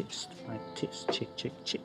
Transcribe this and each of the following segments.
test, mic test, check, check, check.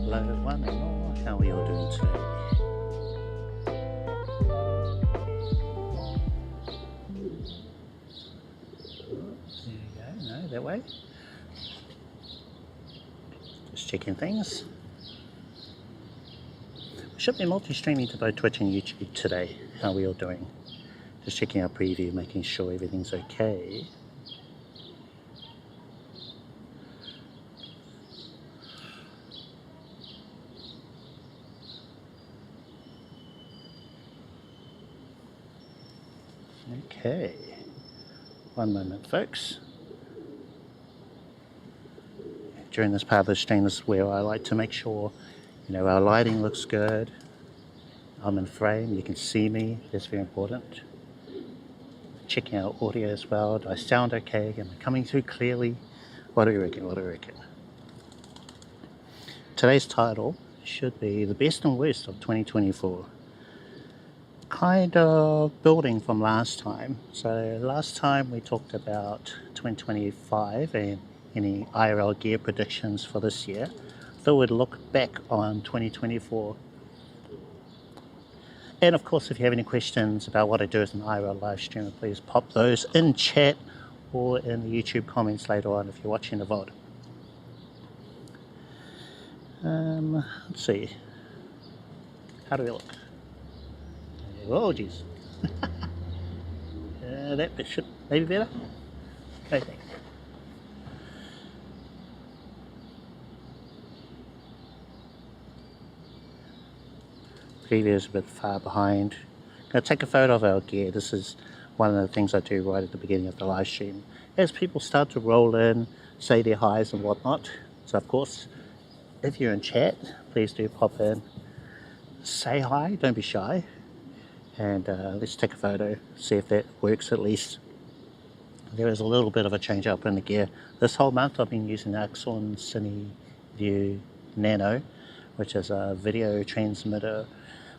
Hello one and all, how are you all doing today? There you go, no, that way. Just checking things. We should be multi-streaming to both Twitch and YouTube today. How are we all doing? Just checking our preview, making sure everything's okay. Okay, one moment folks. During this part of the stream, this is where I like to make sure, you know, our lighting looks good. I'm in frame, you can see me, that's very important. Checking out audio as well, do I sound okay, am I coming through clearly? What do you reckon, what do you reckon? Today's title should be the best and worst of 2024. Kind of building from last time. So last time we talked about 2025 and any IRL gear predictions for this year. Thought we'd look back on 2024. And of course, if you have any questions about what I do as an IRL live streamer, please pop those in chat or in the YouTube comments later on if you're watching the VOD. Let's see. How do we look? Oh geez. That bit should maybe better. Okay, thanks. Preview is a bit far behind. I'm going to take a photo of our gear. This is one of the things I do right at the beginning of the live stream. As people start to roll in, say their highs and whatnot. So of course, if you're in chat, please do pop in. Say hi, don't be shy. And let's take a photo, see if that works at least. There is a little bit of a change up in the gear. This whole month I've been using the Accsoon SEE Nano, which is a video transmitter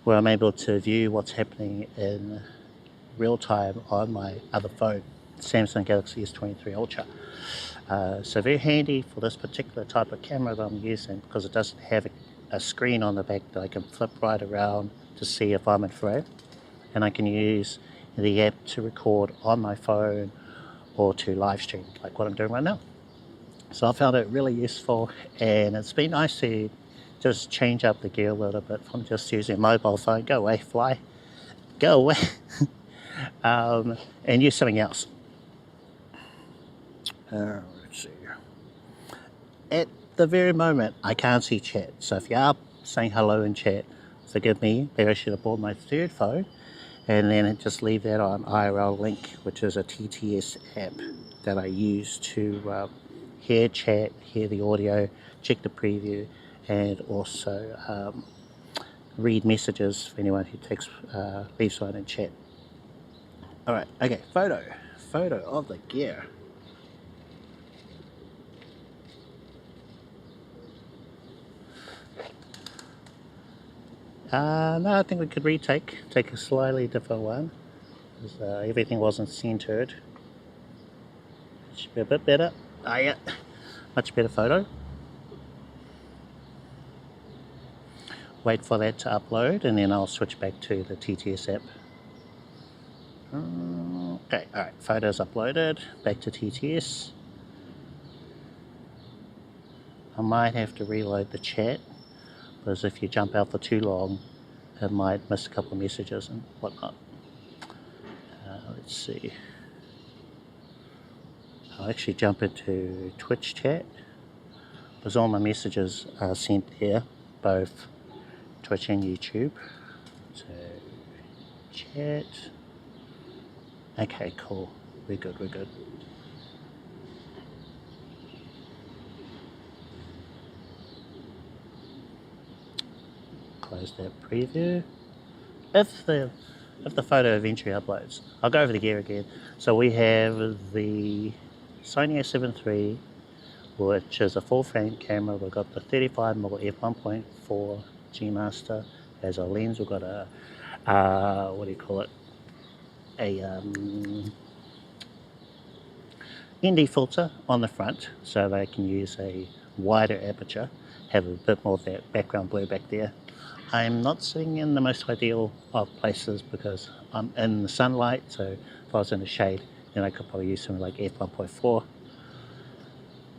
where I'm able to view what's happening in real time on my other phone, Samsung Galaxy S23 Ultra. So very handy for this particular type of camera that I'm using because it doesn't have a screen on the back that I can flip right around to see if I'm in frame. And I can use the app to record on my phone or to live stream like what I'm doing right now. So I found it really useful, and it's been nice to just change up the gear a little bit from just using a mobile phone. Go away, fly, go away, and use something else. Let's see. At the very moment, I can't see chat. So if you are saying hello in chat, forgive me. Maybe I should have bought my third phone. And then just leave that on IRL Link, which is a TTS app that I use to hear chat, hear the audio, check the preview, and also read messages for anyone who leaves one in chat. Alright, okay, photo of the gear. No, I think we could take a slightly different one, because everything wasn't centered. Should be a bit better. Ah, yeah, much better photo. Wait for that to upload, and then I'll switch back to the TTS app. Okay, alright, photos uploaded, back to TTS. I might have to reload the chat, because if you jump out for too long, it might miss a couple of messages and whatnot. Let's see. I'll actually jump into Twitch chat because all my messages are sent here, both Twitch and YouTube. So chat. Okay, cool. We're good, we're good. Close that preview. If the photo eventually uploads, I'll go over the gear again. So we have the Sony a7 III, which is a full frame camera. We've got the 35mm f1.4 G Master as our lens. We've got a what do you call it? A ND filter on the front, so they can use a wider aperture, have a bit more of that background blur back there. I'm not sitting in the most ideal of places because I'm in the sunlight, so if I was in the shade, then I could probably use something like f1.4.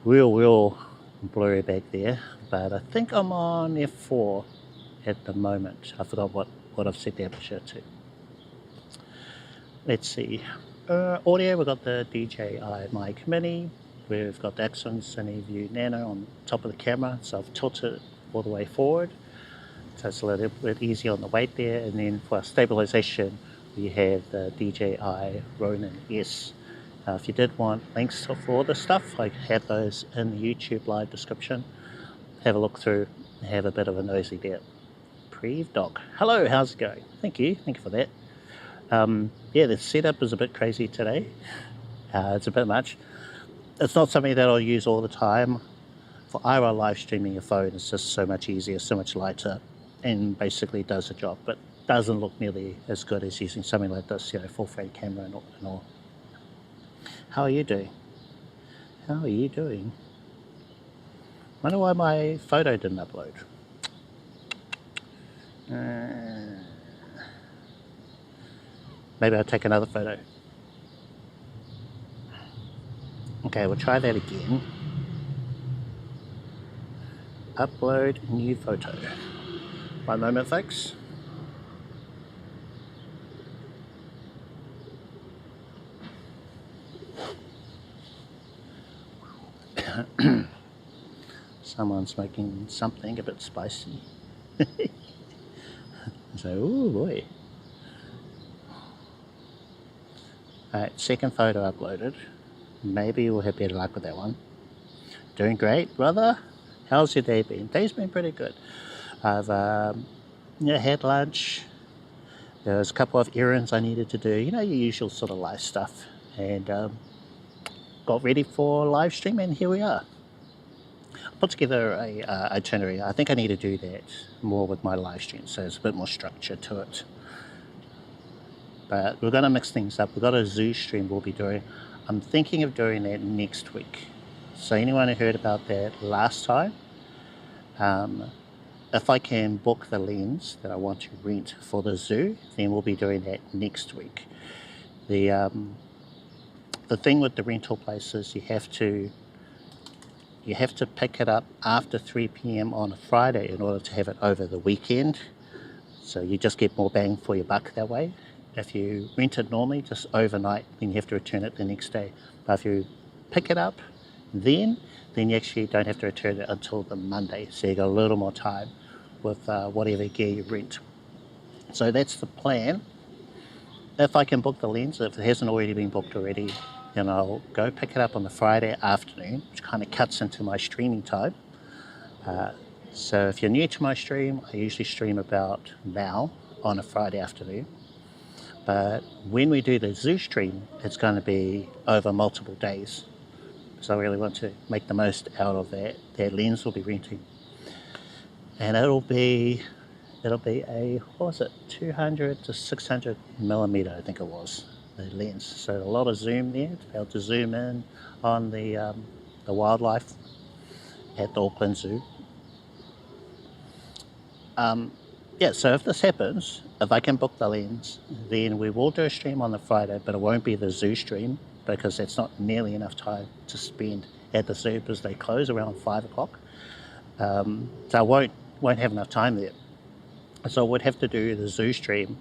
Real blurry back there, but I think I'm on f4 at the moment. I forgot what I've set the aperture to. Let's see. Audio, we've got the DJi mic mini. We've got the Accsoon SEE Nano on top of the camera, so I've tilted it all the way forward. So it's a little bit easier on the weight there. And then for stabilization, we have the DJi Ronin S. If you did want links for all this stuff, I have those in the YouTube live description. Have a look through, have a bit of a nosy there. Prev Doc. Hello, how's it going? Thank you for that. Yeah, the setup is a bit crazy today. It's a bit much. It's not something that I'll use all the time. For IRL live streaming, your phone is just so much easier, so much lighter, and basically does the job, but doesn't look nearly as good as using something like this, you know, full frame camera and all. How are you doing? How are you doing? Wonder why my photo didn't upload. Maybe I'll take another photo. Okay, we'll try that again. Upload new photo. One moment, folks. Someone's making something a bit spicy. So, oh boy. Alright, second photo uploaded. Maybe we'll have better luck with that one. Doing great, brother. How's your day been? Day's been pretty good. I've had lunch. There was a couple of errands I needed to do. You know, your usual sort of life stuff. And got ready for live stream, and here we are. Put together a itinerary. I think I need to do that more with my live stream, so there's a bit more structure to it. But we're going to mix things up. We've got a zoo stream we'll be doing. I'm thinking of doing that next week. So anyone who heard about that last time, if I can book the lens that I want to rent for the zoo, then we'll be doing that next week. The thing with the rental places, you have to pick it up after 3 p.m. on a Friday in order to have it over the weekend. So you just get more bang for your buck that way. If you rent it normally, just overnight, then you have to return it the next day. But if you pick it up then you actually don't have to return it until the Monday. So you got a little more time with whatever gear you rent. So that's the plan. If I can book the lens, if it hasn't already been booked already, then I'll go pick it up on the Friday afternoon, which kind of cuts into my streaming time. So if you're new to my stream, I usually stream about now on a Friday afternoon. But when we do the zoo stream, it's going to be over multiple days. So I really want to make the most out of that. That lens will be renting. And it'll be a, what was it, 200 to 600 millimeter, I think it was, the lens. So a lot of zoom there to be able to zoom in on the wildlife at the Auckland Zoo. Yeah, so if this happens, if I can book the lens, then we will do a stream on the Friday, but it won't be the zoo stream because it's not nearly enough time to spend at the zoo because they close around 5 o'clock. So I won't have enough time there. So I would have to do the zoo stream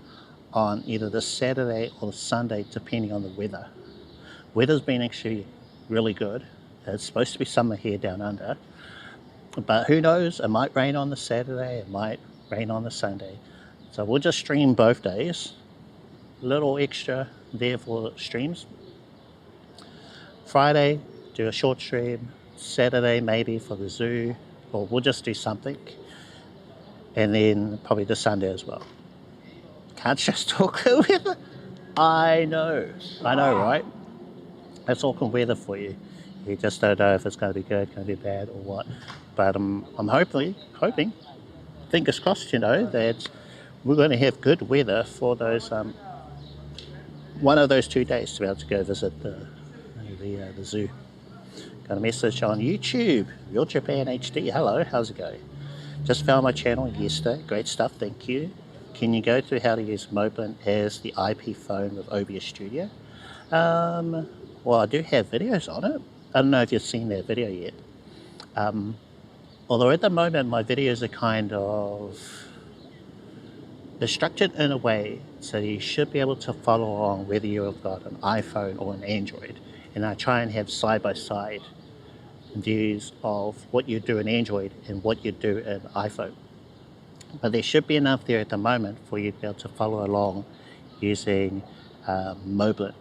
on either the Saturday or the Sunday, depending on the weather. Weather's been actually really good. It's supposed to be summer here down under, but who knows, it might rain on the Saturday, it might rain on the Sunday. So we'll just stream both days. A little extra there for streams. Friday, do a short stream. Saturday maybe for the zoo, or we'll just do something. And then probably the Sunday as well. Can't just talk weather. I know, right? That's Auckland weather for you. You just don't know if it's going to be good, going to be bad, or what. But I'm hoping, fingers crossed, you know, that we're going to have good weather for those one of those 2 days to be able to go visit the zoo. Got a message on YouTube. Real Japan HD. Hello, how's it going? Just found my channel yesterday. Great stuff, thank you. Can you go through how to use Moblin as the IP phone with OBS Studio? Well, I do have videos on it. I don't know if you've seen that video yet. Although at the moment my videos are kind of, they're structured in a way so you should be able to follow along whether you've got an iPhone or an Android. And I try and have side-by-side views of what you do in Android and what you do in iPhone. But there should be enough there at the moment for you to be able to follow along using Moblin.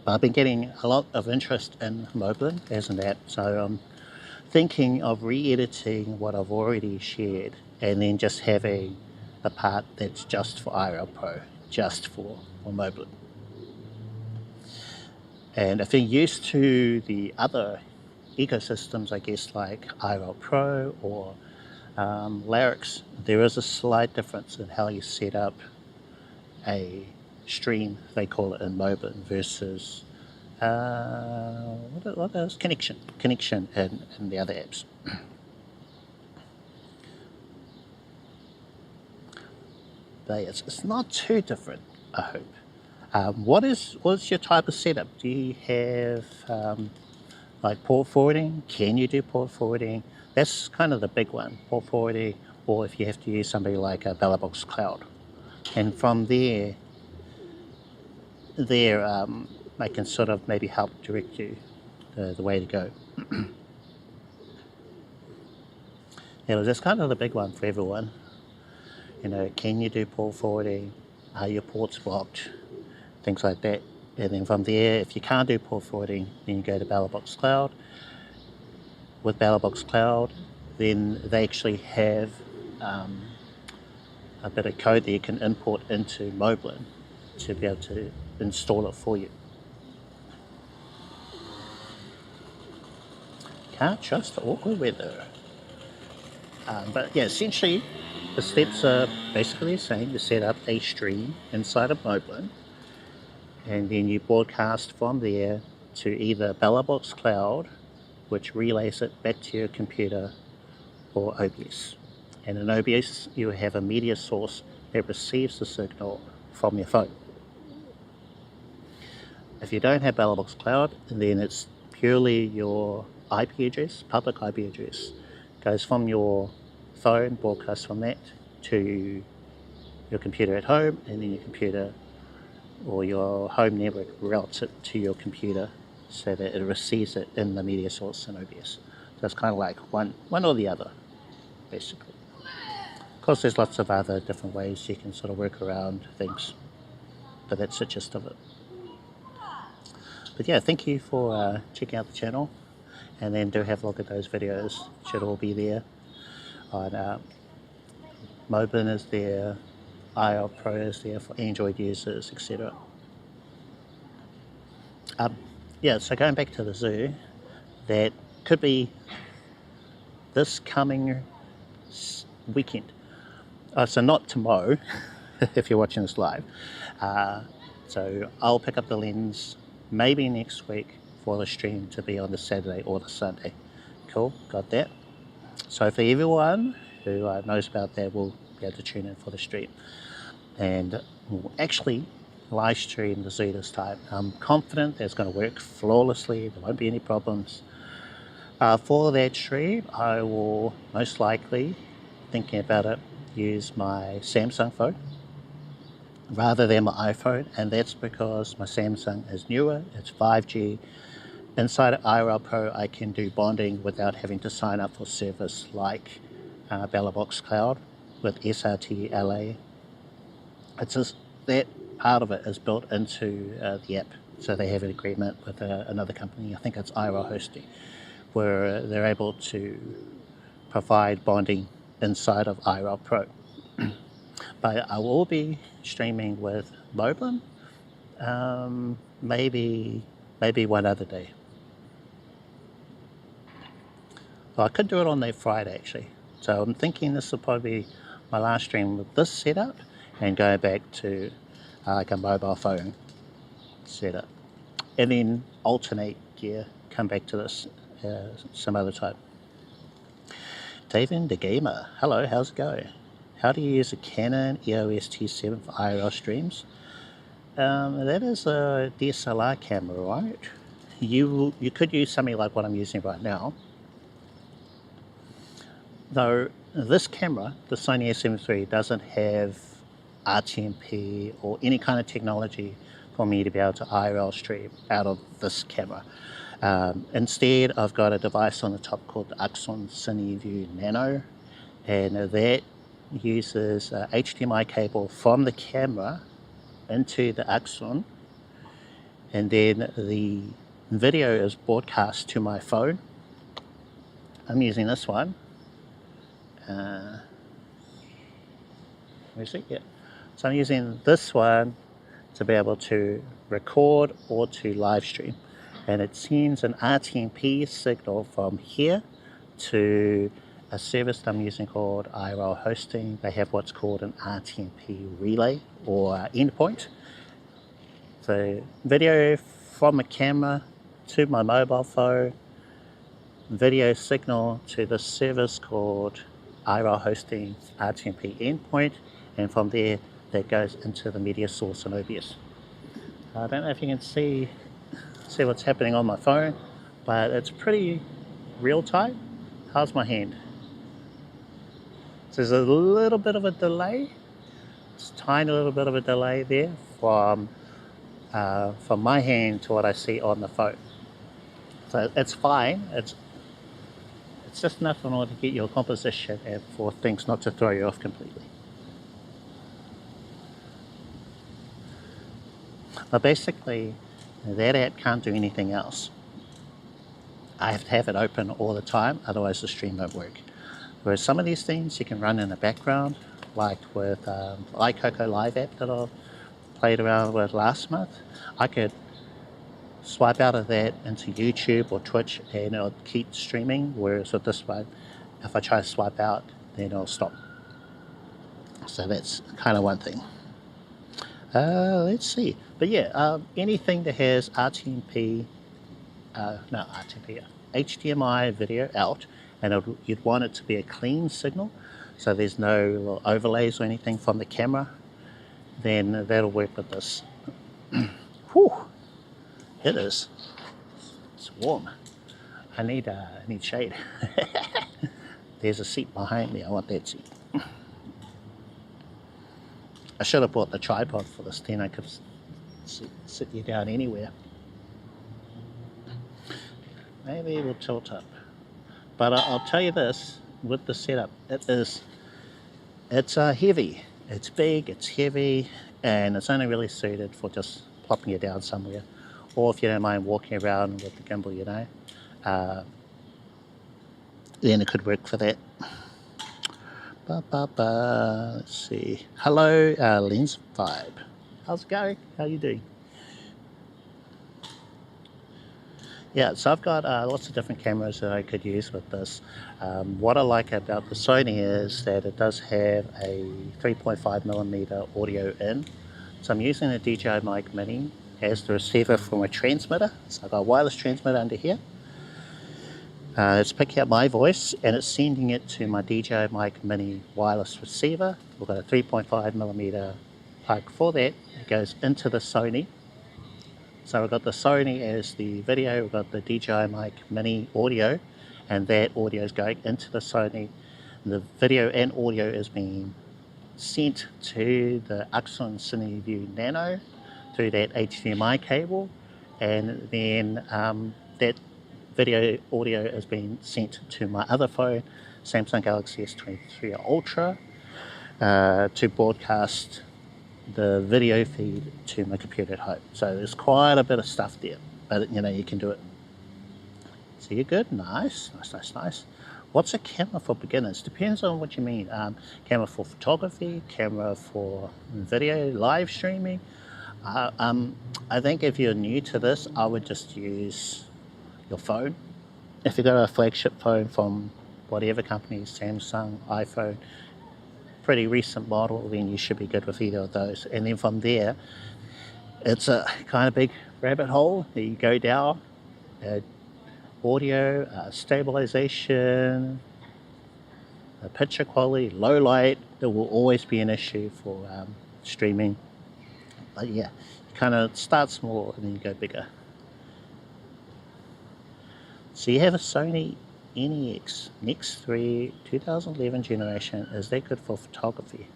But I've been getting a lot of interest in Moblin as an app, so I'm thinking of re-editing what I've already shared and then just having the part that's just for IRL Pro, just for Moblin. And if you're used to the other ecosystems, I guess, like IRL Pro or Larix, there is a slight difference in how you set up a stream, they call it in Moblin, versus what else? Connection in the other apps. But it's not too different, I hope. What's your type of setup? Do you have like port forwarding? Can you do port forwarding? That's kind of the big one, port forwarding, or if you have to use somebody like a BellAbox Cloud. And from there I can sort of maybe help direct you the way to go. Yeah, that's kind of the big one for everyone. You know, can you do port forwarding? Are your ports blocked? Things like that. And then from there, if you can't do port forwarding, then you go to BellAbox Cloud. With BellAbox Cloud, then they actually have a bit of code that you can import into Moblin to be able to install it for you. Can't trust the awkward weather. But yeah, essentially the steps are basically the same. You set up a stream inside of Moblin, and then you broadcast from there to either BellAbox Cloud, which relays it back to your computer, or OBS. And in OBS you have a media source that receives the signal from your phone. If you don't have BellAbox Cloud, then it's purely your IP address, public IP address, goes from your phone, broadcasts from that to your computer at home, and then your computer or your home network routes it to your computer so that it receives it in the media source in OBS. So it's kind of like one or the other, basically. Of course, there's lots of other different ways you can sort of work around things, but that's the gist of it. But yeah, thank you for checking out the channel, and then do have a look at those videos. Should all be there. On Moblin is there, IRL Pro is there for Android users, etc. Yeah, so going back to the zoo, that could be this coming weekend. So not tomorrow, if you're watching this live. So I'll pick up the lens maybe next week for the stream to be on the Saturday or the Sunday. Cool, got that. So for everyone who knows about that, will be able to tune in for the stream. And we'll actually live stream the zoo this time. I'm confident that it's going to work flawlessly. There won't be any problems. For that stream, I will most likely, thinking about it, use my Samsung phone. rather than my iPhone, and that's because my Samsung is newer, it's 5G. Inside of IRL Pro, I can do bonding without having to sign up for service like Bellabox Cloud with SRT LA. It's just that part of it is built into the app, so they have an agreement with another company, I think it's IRL Hosting, where they're able to provide bonding inside of IRL Pro. But I will be streaming with MIDDLEMAN, maybe one other day. Well, I could do it on that Friday actually. So I'm thinking this will probably be my last stream with this setup and go back to like a mobile phone setup. And then alternate gear, come back to this some other time. David the Gamer, hello, how's it going? How do you use a Canon EOS T7 for IRL streams? That is a DSLR camera, right? You could use something like what I'm using right now. Though this camera, the Sony a7 III, doesn't have RTMP or any kind of technology for me to be able to IRL stream out of this camera. Instead, I've got a device on the top called the Accsoon SEE Nano, and that uses a HDMI cable from the camera into the Accsoon, and then the video is broadcast to my phone. I'm using this one. Where's it? Yeah. So I'm using this one to be able to record or to live stream, and it sends an RTMP signal from here to a service that I'm using called IRL Hosting. They have what's called an RTMP relay or endpoint. So video from a camera to my mobile phone, video signal to the service called IRL Hosting RTMP endpoint, and from there that goes into the media source on OBS. I don't know if you can see what's happening on my phone, but it's pretty real time. How's my hand? So there's a little bit of a delay, just a tiny little bit of a delay there from my hand to what I see on the phone. So it's fine. It's just enough in order to get your composition and for things not to throw you off completely. But basically, that app can't do anything else. I have to have it open all the time, otherwise the stream won't work. Whereas some of these things you can run in the background, like with iCoco Live app that I played around with last month. I could swipe out of that into YouTube or Twitch and it'll keep streaming, whereas with this one, if I try to swipe out, then it'll stop. So that's kind of one thing. Let's see. But yeah, anything that has RTMP, HDMI video out, and you'd want it to be a clean signal, so there's no little overlays or anything from the camera, then that'll work with this. Whew, it is. It's warm. I need shade. There's a seat behind me. I want that seat. I should have bought the tripod for this, then I could sit you down anywhere. Maybe we'll tilt up. But I'll tell you this, with the setup, it's heavy. It's big, it's heavy, and it's only really suited for just plopping it down somewhere. Or if you don't mind walking around with the gimbal, you know, then it could work for that. Let's see. Hello, Lens Vibe. How's it going? How you doing? Yeah, so I've got lots of different cameras that I could use with this. What I like about the Sony is that it does have a 3.5mm audio in. So I'm using the DJi mic mini as the receiver from a transmitter. So I've got a wireless transmitter under here. It's picking up my voice and it's sending it to my DJi mic mini wireless receiver. We've got a 3.5mm plug for that. It goes into the Sony. So we've got the Sony as the video, we've got the DJi mic mini audio, and that audio is going into the Sony. The video and audio is being sent to the Accsoon SEE Nano through that HDMI cable, and then that video audio has been sent to my other phone, Samsung Galaxy S23 Ultra, to broadcast the video feed to my computer at home. So there's quite a bit of stuff there, but you know, you can do it. So you're good. Nice. What's a camera for beginners? Depends on what you mean. Camera for photography, camera for video live streaming. I think if you're new to this, I would just use your phone. If you've got a flagship phone from whatever company, Samsung, iPhone, pretty recent model, then you should be good with either of those. And then from there, it's a kind of big rabbit hole that you go down. Audio, stabilization, picture quality, low light, there will always be an issue for streaming. But yeah, you kind of start small and then you go bigger. So you have a Sony NEX Nex 3 2011 generation. Is that good for photography?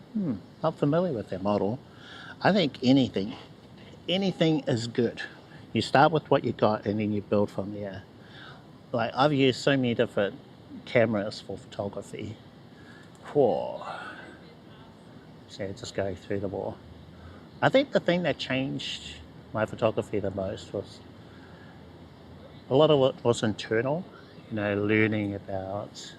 Not familiar with that model. I think anything is good. You start with what you got and then you build from there. Like, I've used so many different cameras for photography. Whoa. So just go through them all. I think the thing that changed my photography the most was a lot of it was internal. You know, learning about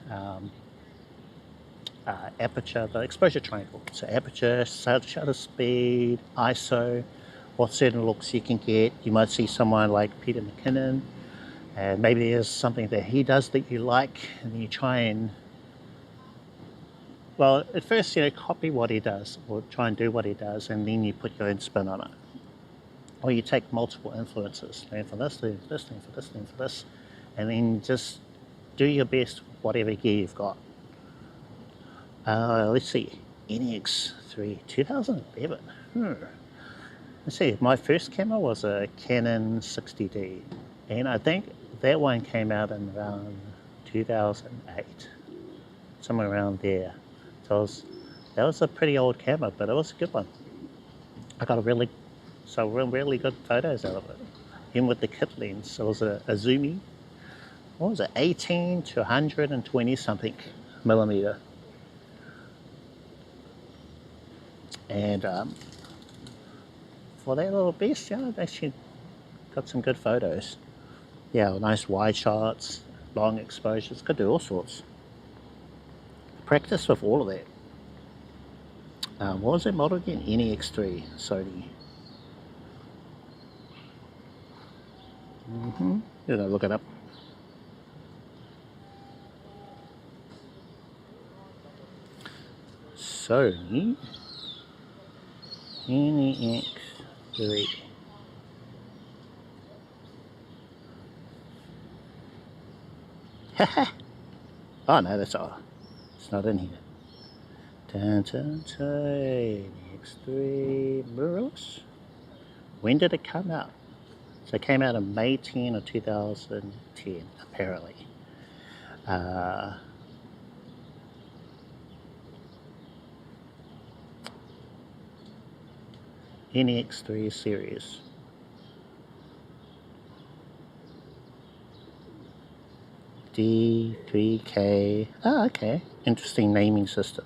aperture, the exposure triangle. So aperture, shutter speed, ISO, what certain looks you can get. You might see someone like Peter McKinnon, and maybe there's something that he does that you like, and then you try and, well, at first, you know, copy what he does, or try and do what he does, and then you put your own spin on it. Or you take multiple influences, learn from this, learn from this, learn from this, learn from this, and then just do your best with whatever gear you've got. Let's see, NEX 3 2011. Let's see, my first camera was a Canon 60D, and I think that one came out in around 2008, somewhere around there. So that was a pretty old camera, but it was a good one. I got really good photos out of it, even with the kit lens. It was a zoomy. What was it, 18 to 120 something millimeter. And for that little beast, yeah, I've actually got some good photos. Yeah, nice wide shots, long exposures, could do all sorts. Practice with all of that. What was that model again? NEX 3 Sony. Did I look it up? Sony NEX 3. Oh no, that's all. It's not in here. NEX 3 mirrorless. When did it come out? So it came out in May 10 of 2010, apparently. NEX 3 series. D3K. Oh, okay. Interesting naming system.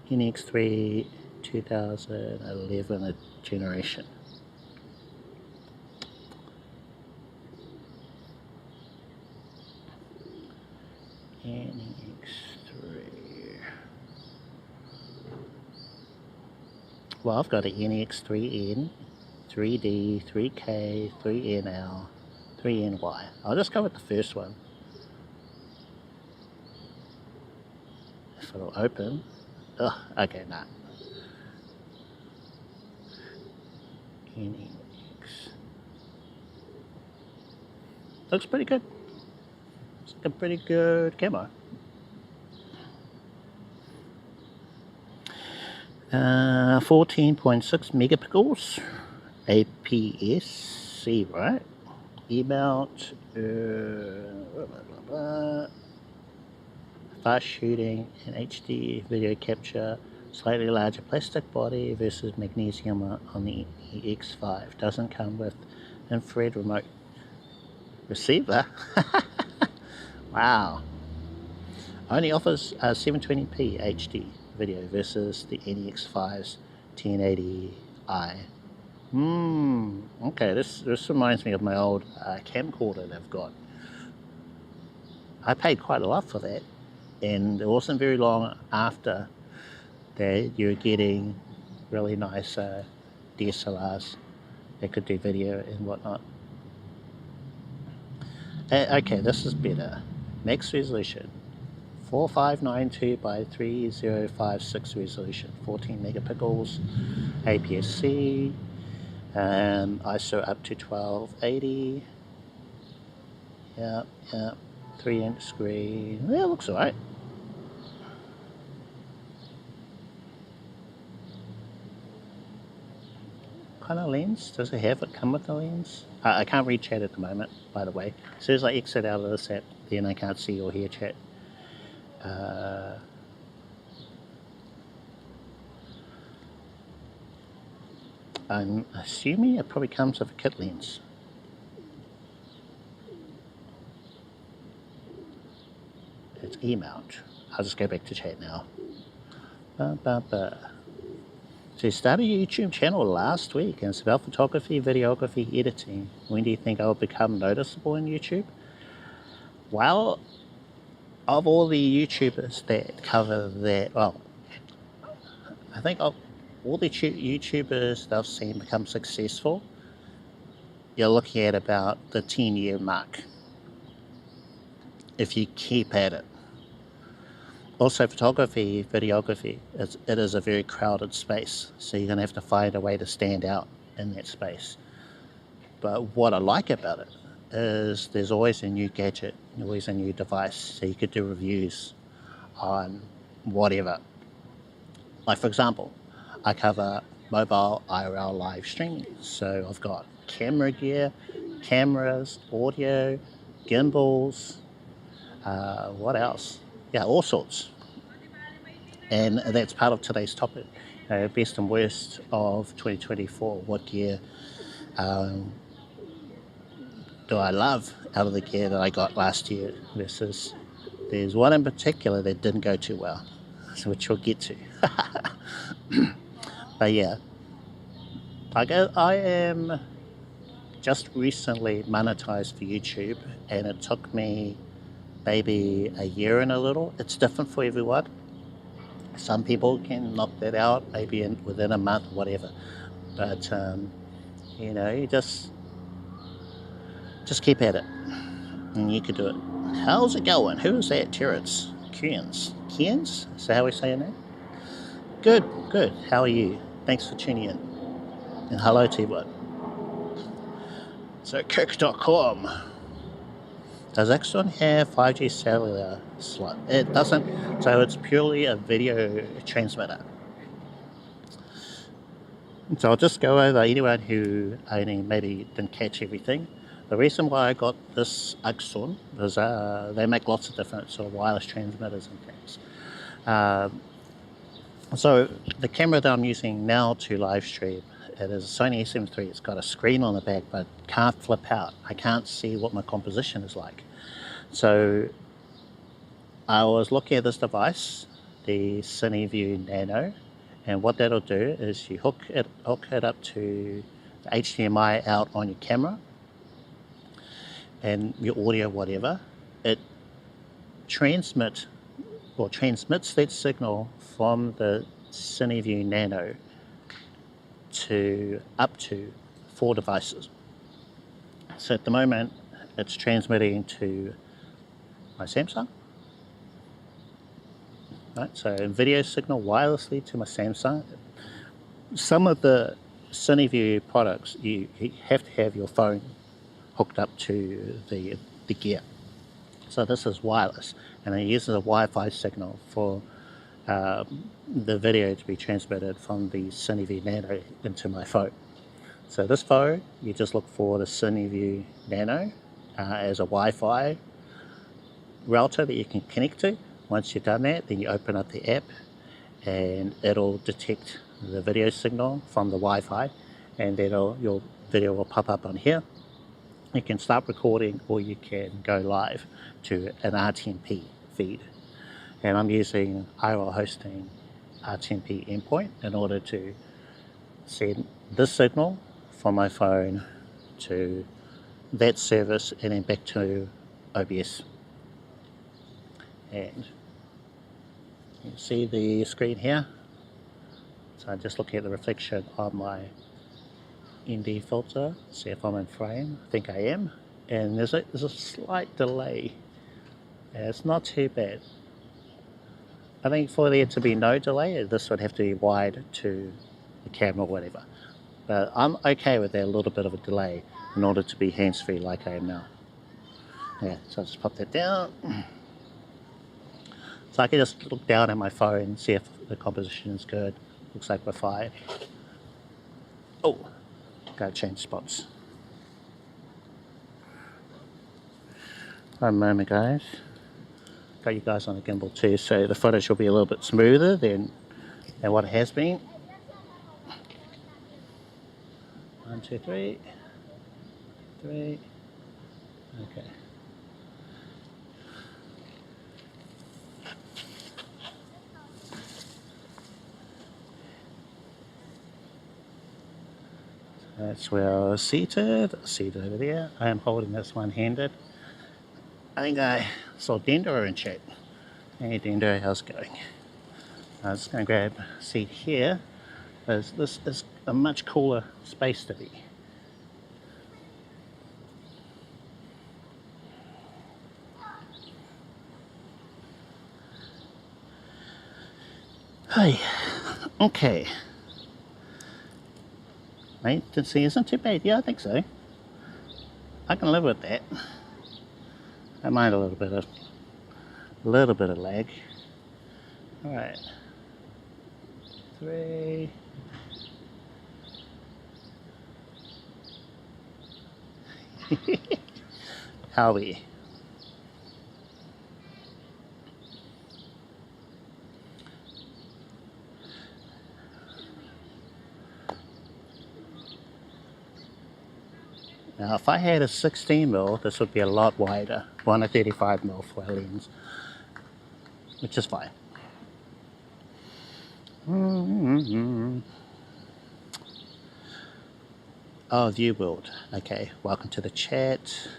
NEX 3 2011 generation. NEX 3. Well, I've got an NEX 3N, 3D, 3K, 3NL, 3NY. I'll just go with the first one. If it'll open. Oh, okay, nah. NEX. Looks pretty good. It's like a pretty good camera. 14.6 megapixels. APS-C, right? E-mount. fast shooting and HD video capture, slightly larger plastic body versus magnesium on the EX5. Doesn't come with infrared remote receiver. Wow. Only offers 720p HD video versus the NEX5's 1080i. Okay, this reminds me of my old camcorder they've got. I paid quite a lot for that, and it wasn't very long after that you were getting really nice DSLRs that could do video and whatnot. Okay, this is better. Max resolution 4592 by 3056 resolution, 14 megapixels, APS-C, ISO up to 1280. Yeah, 3-inch screen. Yeah, it looks alright. What kind of lens does it have? It come with the lens? I can't read chat at the moment, by the way. As soon as I exit out of this app, then I can't see or hear chat. I'm assuming it probably comes with a kit lens. It's E-mount. I'll just go back to chat now. So you started a YouTube channel last week, and it's about photography, videography, editing. When do you think I will become noticeable in YouTube? Well, of all the YouTubers that cover that, well, I think of all the YouTubers that I've seen become successful, you're looking at about the 10-year mark, if you keep at it. Also, photography, videography, it is a very crowded space, so you're going to have to find a way to stand out in that space. But what I like about it is there's always a new gadget, always a new device, so you could do reviews on whatever. Like, for example, I cover mobile IRL live streaming, so I've got camera gear, cameras, audio, gimbals, what else? Yeah, all sorts. And that's part of today's topic, best and worst of 2024. What gear do I love out of the gear that I got last year versus there's one in particular that didn't go too well, which we'll get to. But yeah, I am just recently monetized for YouTube, and it took me maybe a year and a little. It's different for everyone. Some people can knock that out maybe within a month, whatever. But you know, you just keep at it, and you can do it. How's it going? Who is that? Terrence Kians? Is that how we say your name? Good. How are you? Thanks for tuning in, and hello to everyone. So Kirk.com. Does Accsoon have 5G cellular slot? It doesn't, so it's purely a video transmitter. So I'll just go over anyone who only maybe didn't catch everything. The reason why I got this Accsoon is they make lots of different sort of wireless transmitters and things. So the camera that I'm using now to live stream, it is a Sony SM III. It's got a screen on the back, but can't flip out. I can't see what my composition is like. So I was looking at this device, the CineView Nano, and what that'll do is you hook it up to the HDMI out on your camera and your audio, whatever. It transmits that signal from the CineView Nano to up to 4 devices. So at the moment it's transmitting to my Samsung, right? So video signal wirelessly to my Samsung. Some of the CineView products, you have to have your phone hooked up to the gear. So this is wireless, and it uses a Wi-Fi signal for the video to be transmitted from the CineView Nano into my phone. So this phone, you just look for the CineView Nano as a Wi-Fi router that you can connect to, Once you've done that, then you open up the app and it'll detect the video signal from the Wi-Fi, and then your video will pop up on here. You can start recording or you can go live to an RTMP feed. And I'm using IRL hosting RTMP endpoint in order to send this signal from my phone to that service and then back to OBS. And you can see the screen here. So I'm just looking at the reflection on my ND filter, see if I'm in frame. I think I am. And there's a slight delay. Yeah, it's not too bad. I think for there to be no delay, this would have to be wide to the camera or whatever. But I'm okay with that little bit of a delay in order to be hands-free like I am now. Yeah, so I'll just pop that down. So I can just look down at my phone, see if the composition is good. Looks like we're fine. Oh, gotta change spots. One moment, guys. Got you guys on the gimbal too, so the footage will be a little bit smoother than what it has been. 1, 2, 3. 3. Okay. That's where I was seated over there. I am holding this one-handed. I think I saw Dendo in chat. Hey Dendo, how's it going? I'm just going to grab a seat here, as this is a much cooler space to be. Hey, okay. Latency isn't too bad. Yeah, I think so. I can live with that. I mind a little bit of lag. All right. 3. How are we? Now, if I had a 16mm, this would be a lot wider. 1 a 35mm for a lens, which is fine. Oh, view build. Okay, welcome to the chat.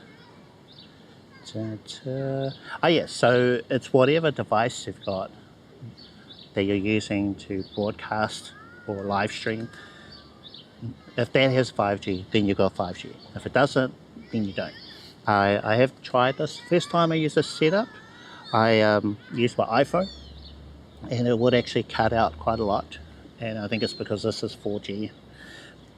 Oh yes, so it's whatever device you've got that you're using to broadcast or live stream. If that has 5G, then you've got 5G. If it doesn't, then you don't. I have tried this. First time I used this setup, I used my iPhone, and it would actually cut out quite a lot. And I think it's because this is 4G.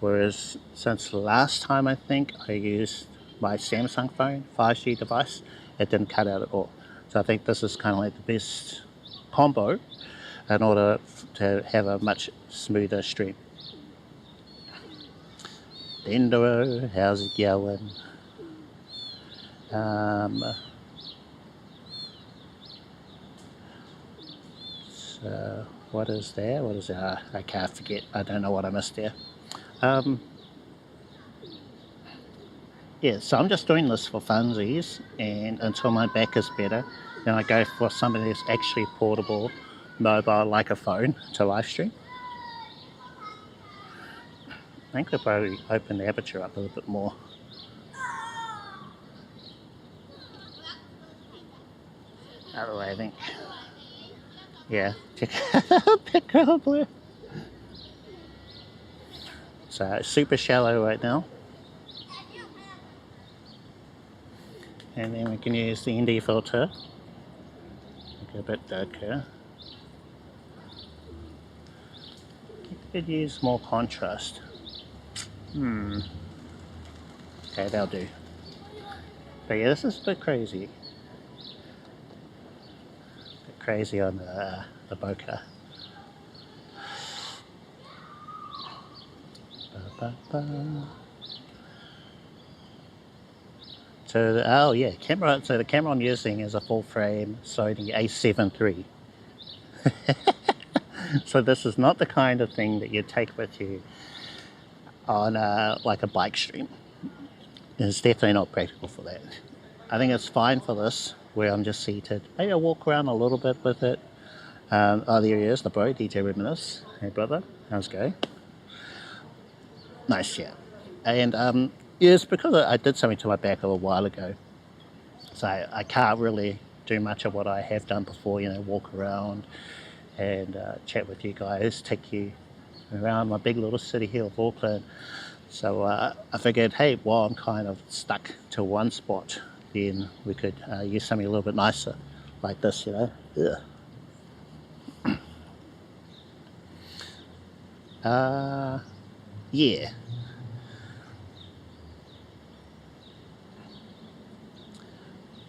Whereas since last time, I think I used my Samsung phone, 5G device, it didn't cut out at all. So I think this is kind of like the best combo in order to have a much smoother stream. Dendo, how's it going? So what is there? What is that? I can't forget. I don't know what I missed there. Yeah, so I'm just doing this for funsies, and until my back is better, then I go for something that's actually portable, mobile, like a phone, to live stream. I think I'll probably open the aperture up a little bit more. Out of the way, I think. Yeah, check out that girl blue. So super shallow right now. And then we can use the ND filter. Make it a bit darker. You could use more contrast. Okay, that'll do. But yeah, this is a bit crazy. A bit crazy on the bokeh. So, oh yeah, camera. So the camera I'm using is a full frame Sony A7 III. So this is not the kind of thing that you take with you on like a bike stream. It's definitely not practical for that. I think it's fine for this, where I'm just seated. Maybe I'll walk around a little bit with it. Oh, there he is, the bro, DJ Reminisce. Hey brother, how's it going? Nice, yeah. And yeah, it's because I did something to my back a little while ago. So I can't really do much of what I have done before, you know, walk around and chat with you guys, take you around my big little city here of Auckland. So I figured, hey, while I'm kind of stuck to one spot, then we could use something a little bit nicer, like this, you know. Yeah.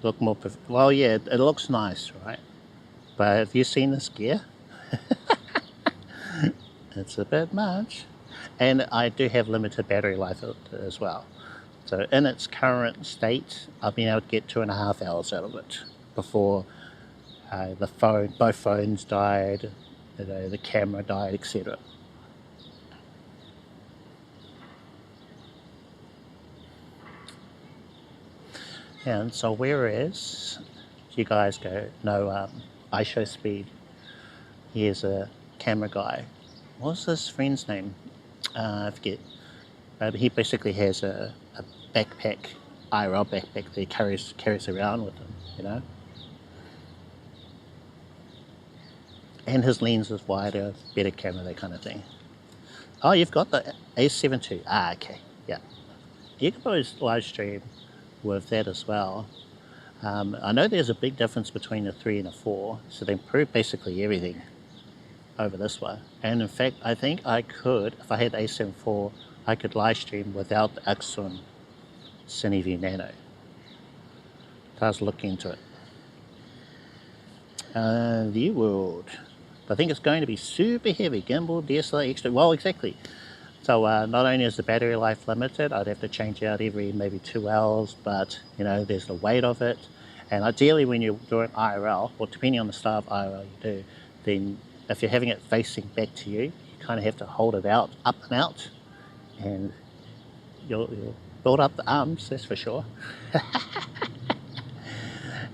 Look more, well, yeah, it looks nice, right? But have you seen this gear? It's a bit much. And I do have limited battery life as well. So in its current state, I've been able to get 2.5 hours out of it before both phones died, you know, the camera died, etc. And so whereas you guys know iSpeed, here's a camera guy. What's his friend's name? I forget. But he basically has a backpack, IRL backpack that he carries around with him, you know. And his lens is wider, better camera, that kind of thing. Oh, you've got the A7 II. Ah, okay, yeah. You can always live stream with that as well. I know there's a big difference between a 3 and a 4, so they improve basically everything over this one. And in fact, I think I could, if I had the A7 IV, I could live stream without the Accsoon SEE Nano. So I was looking into it. View world. I think it's going to be super heavy. Gimbal, DSLR, extra. Well, exactly. So not only is the battery life limited, I'd have to change it out every maybe 2 hours, but you know, there's the weight of it. And ideally when you're doing IRL, or depending on the style of IRL you do, then if you're having it facing back to you, you kind of have to hold it out, up and out, and you'll build up the arms, that's for sure.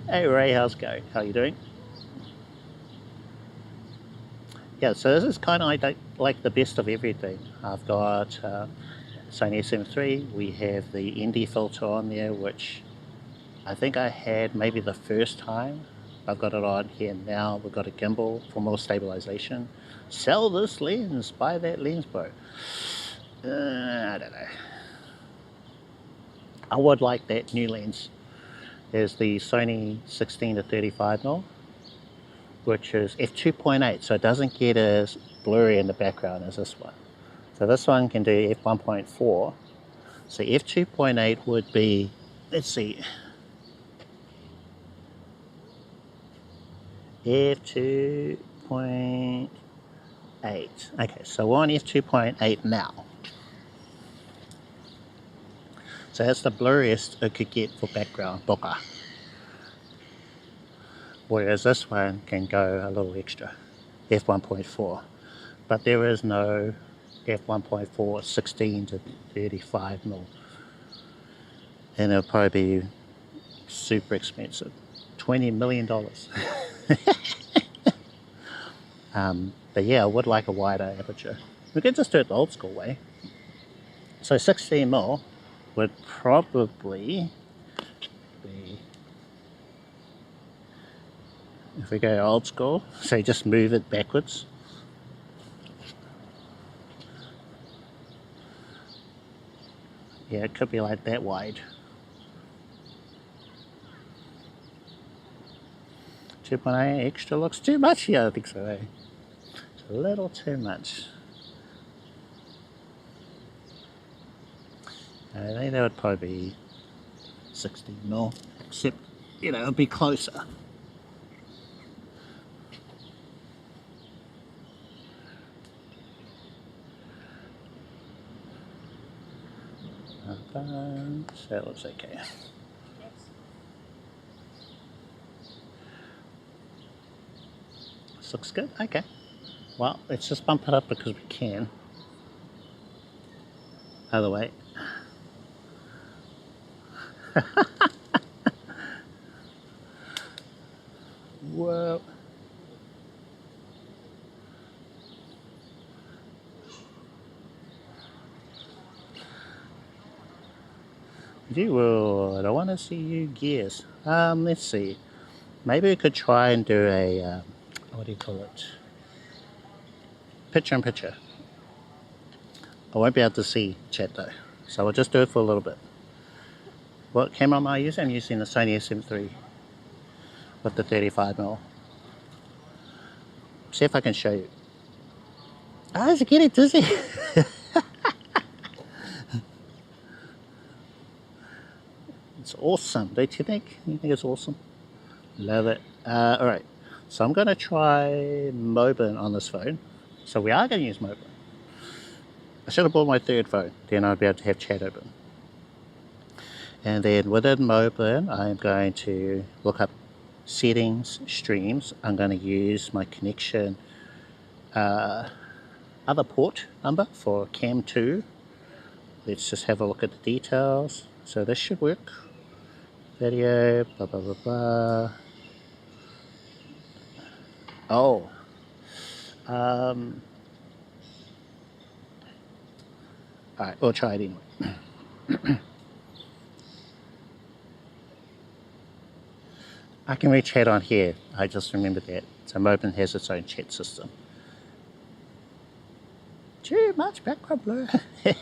Hey Ray, how's it going? How you doing? Yeah, so this is kind of like the best of everything. I've got Sony A7 III. We have the ND filter on there, which I think I had maybe the first time. I've got it on here now. We've got a gimbal for more stabilization. Sell this lens, buy that lens, bro. I don't know. I would like that new lens. There's the Sony 16 to 35mm, which is f2.8, so it doesn't get as blurry in the background as this one. So this one can do f1.4. So f2.8 would be, let's see, f2.8. Okay, so we're on f2.8 now. So that's the blurriest it could get for background bokeh. Whereas this one can go a little extra, f1.4. But there is no f1.4 16 to 35mm. And it'll probably be super expensive. $20 million. But yeah, I would like a wider aperture. We could just do it the old school way. So 16mm would probably be, if we go old school, so just move it backwards. Yeah, it could be like that wide. 2.8 extra looks too much. Yeah, I think so, eh? It's a little too much. I think that would probably be 16mm, except, you know, it'd be closer. So that looks okay. This looks good. Okay. Well, let's just bump it up because we can. Other way. Whoa. You will. I don't want to see you gears. Let's see. Maybe we could try and do a, what do you call it? Picture in picture. I won't be able to see chat though, so I'll just do it for a little bit. What camera am I using? I'm using the Sony SM III with the 35mm. See if I can show you. Ah, it's getting dizzy. It's awesome, don't you think? You think it's awesome? Love it. Alright, so I'm going to try Moban on this phone. So we are going to use Moban. I should have bought my third phone, then I'd be able to have chat open. And then within Moban, I'm going to look up settings, streams. I'm going to use my connection other port number for cam 2. Let's just have a look at the details. So this should work. Video, blah blah blah blah. Oh. Alright, we'll try it anyway. I can read chat on here. I just remembered that. So Moban has its own chat system. Too much background blur. You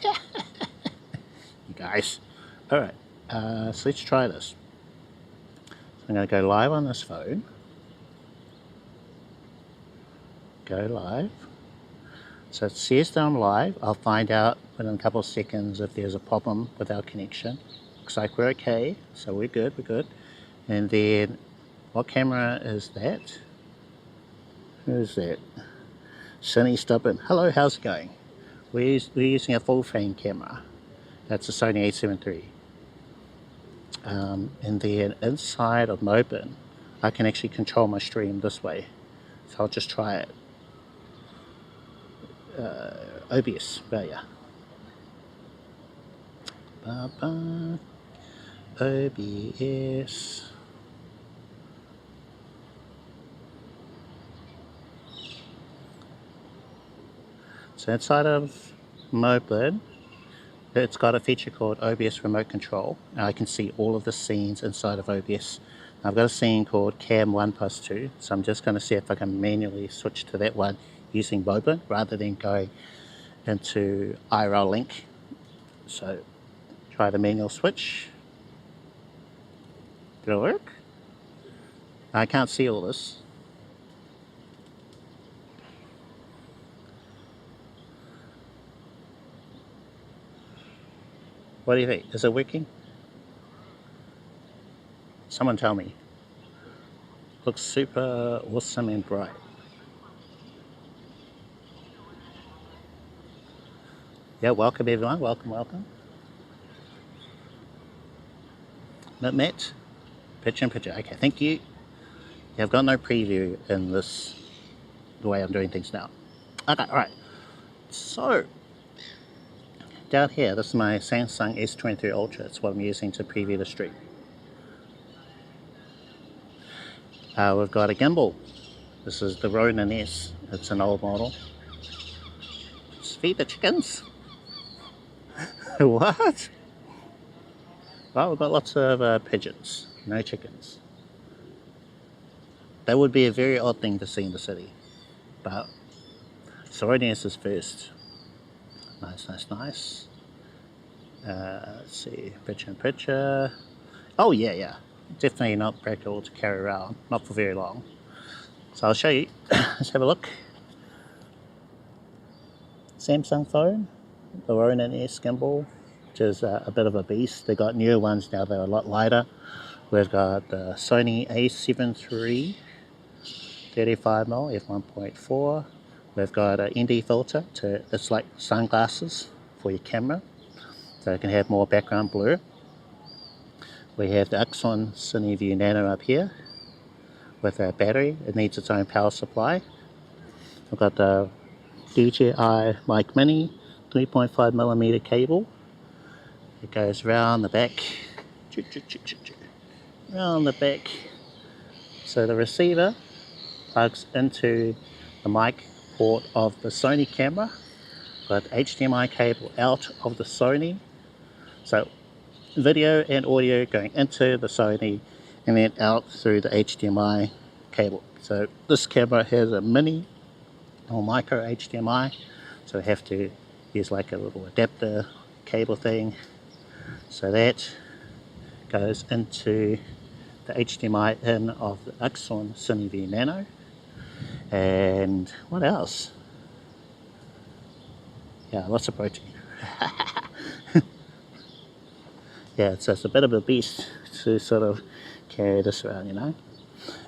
guys. Alright, so let's try this. So I'm going to go live on this phone. Go live. So it says that I'm live. I'll find out within a couple of seconds if there's a problem with our connection. Looks like we're okay, so we're good, we're good. And then, what camera is that? Who is that? Sony Stubborn. Hello, how's it going? We're using a full frame camera. That's a Sony a7 III. And then inside of Moban, I can actually control my stream this way. So I'll just try it. OBS, right, yeah. OBS. So inside of Moban, it's got a feature called OBS Remote Control. And I can see all of the scenes inside of OBS. I've got a scene called Cam 1+2, so I'm just going to see if I can manually switch to that one using Moban rather than going into IRL Link. So try the manual switch. Did it work? I can't see all this. What do you think? Is it working? Someone tell me. Looks super awesome and bright. Yeah, welcome everyone. Welcome, welcome. Matt, picture in picture. Okay, thank you. Yeah, I've got no preview in this, the way I'm doing things now. Okay, alright. So, down here, this is my Samsung S23 Ultra. It's what I'm using to preview the stream. We've got a gimbal. This is the Ronin S. It's an old model. Let's feed the chickens. What? Well, we've got lots of pigeons, no chickens. That would be a very odd thing to see in the city. But Ronin S is first. Nice, nice, nice. Let's see, picture in picture. Oh yeah, yeah. Definitely not practical to carry around, not for very long. So I'll show you. Let's have a look. Samsung phone, the Ronin S gimbal, which is a bit of a beast. They got newer ones now, they're a lot lighter. We've got the Sony a7 III 35mm f1.4. We've got an ND filter, it's like sunglasses for your camera, so it can have more background blur. We have the Accsoon SEE Nano up here with a battery. It needs its own power supply. I've got the DJi Mic Mini 3.5mm cable. It goes round the back, round the back. So the receiver plugs into the mic port of the Sony camera. Got HDMI cable out of the Sony. So video and audio going into the Sony and then out through the HDMI cable. So this camera has a mini or micro HDMI, so I have to use like a little adapter cable thing. So that goes into the HDMI in of the Accsoon SEE Nano. And what else? Yeah, lots of protein. Yeah, so it's a bit of a beast to sort of carry this around, you know.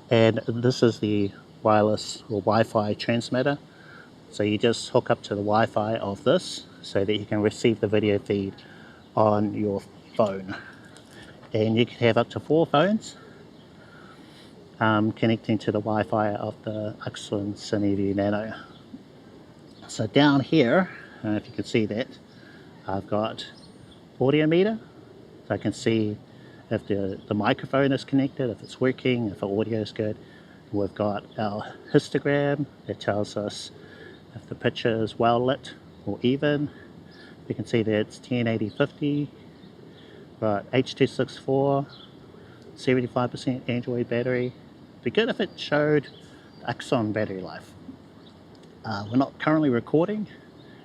And this is the wireless or Wi-Fi transmitter. So you just hook up to the Wi-Fi of this so that you can receive the video feed on your phone. And you can have up to 4 phones connecting to the Wi-Fi of the Accsoon SEE Nano. So down here, I don't know if you can see that, I've got audio meter. So I can see if the microphone is connected, if it's working, if the audio is good. We've got our histogram that tells us if the picture is well lit or even. You can see that it's 1080/50, got H.264, 75% Android battery. It'd be good if it showed the Accsoon battery life. We're not currently recording,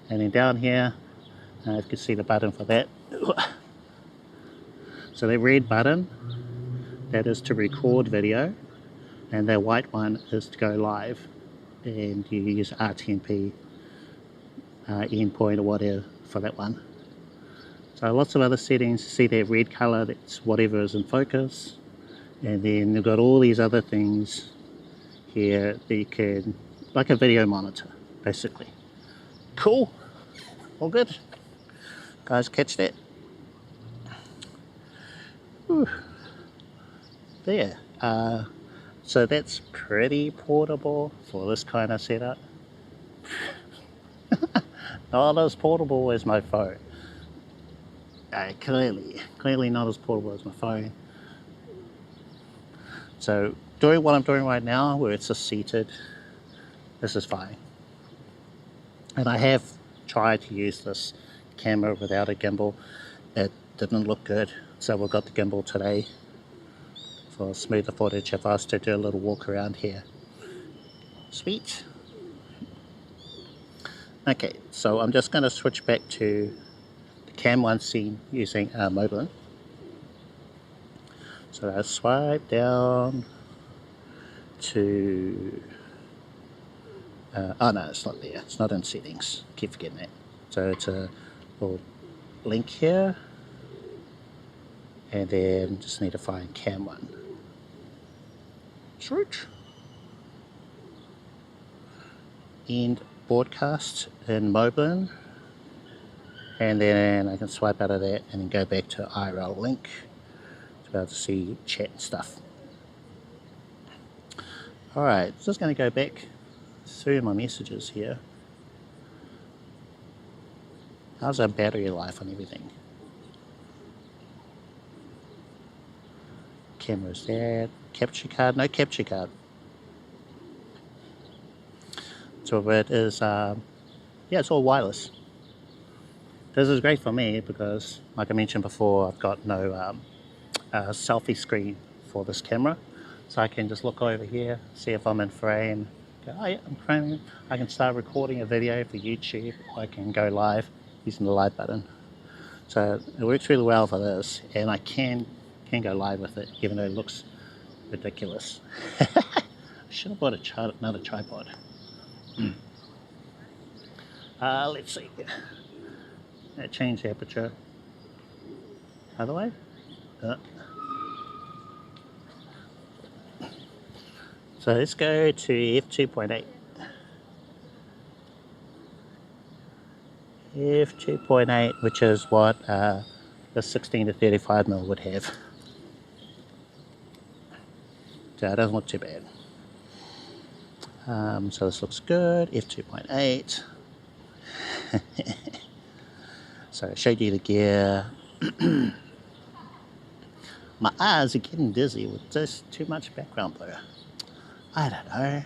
and then down here, you can see the button for that. So the red button, that is to record video, and the white one is to go live, and you use RTMP endpoint or whatever for that one. So lots of other settings. See that red color, that's whatever is in focus, and then you've got all these other things here that you can, like a video monitor basically. Cool, all good guys, catch that. Whew. There, so that's pretty portable for this kind of setup. Not as portable as my phone. Clearly not as portable as my phone. So doing what I'm doing right now, where it's just seated, this is fine. And I have tried to use this camera without a gimbal. It didn't look good, so we've got the gimbal today for smoother footage if I was to do a little walk around here. Sweet. Okay, so I'm just going to switch back to the Cam 1 scene using MIDDLEMAN. So I swipe down to oh no, it's not there, it's not in settings, keep forgetting that. So it's a little link here, and then just need to find Cam 1. Search. End broadcast in MIDDLEMAN, and then I can swipe out of that and then go back to IRL Link to be able to see chat and stuff. Alright, just going to go back through my messages here. How's our battery life on everything? Camera's there. Capture card, no capture card. So it is, yeah, it's all wireless. This is great for me because, like I mentioned before, I've got no selfie screen for this camera. So I can just look over here, see if I'm in frame, go, oh yeah, I'm framing. I can start recording a video for YouTube, or I can go live using the live button. So it works really well for this, and I can go live with it, even though it looks ridiculous. I should have bought another tripod. Let's see. Change the aperture. Other way. So let's go to f2.8. f2.8, which is what the 16 to 35mm would have. So it doesn't look too bad. So this looks good, f2.8. So I showed you the gear. My eyes are getting dizzy with just too much background blur. I don't know.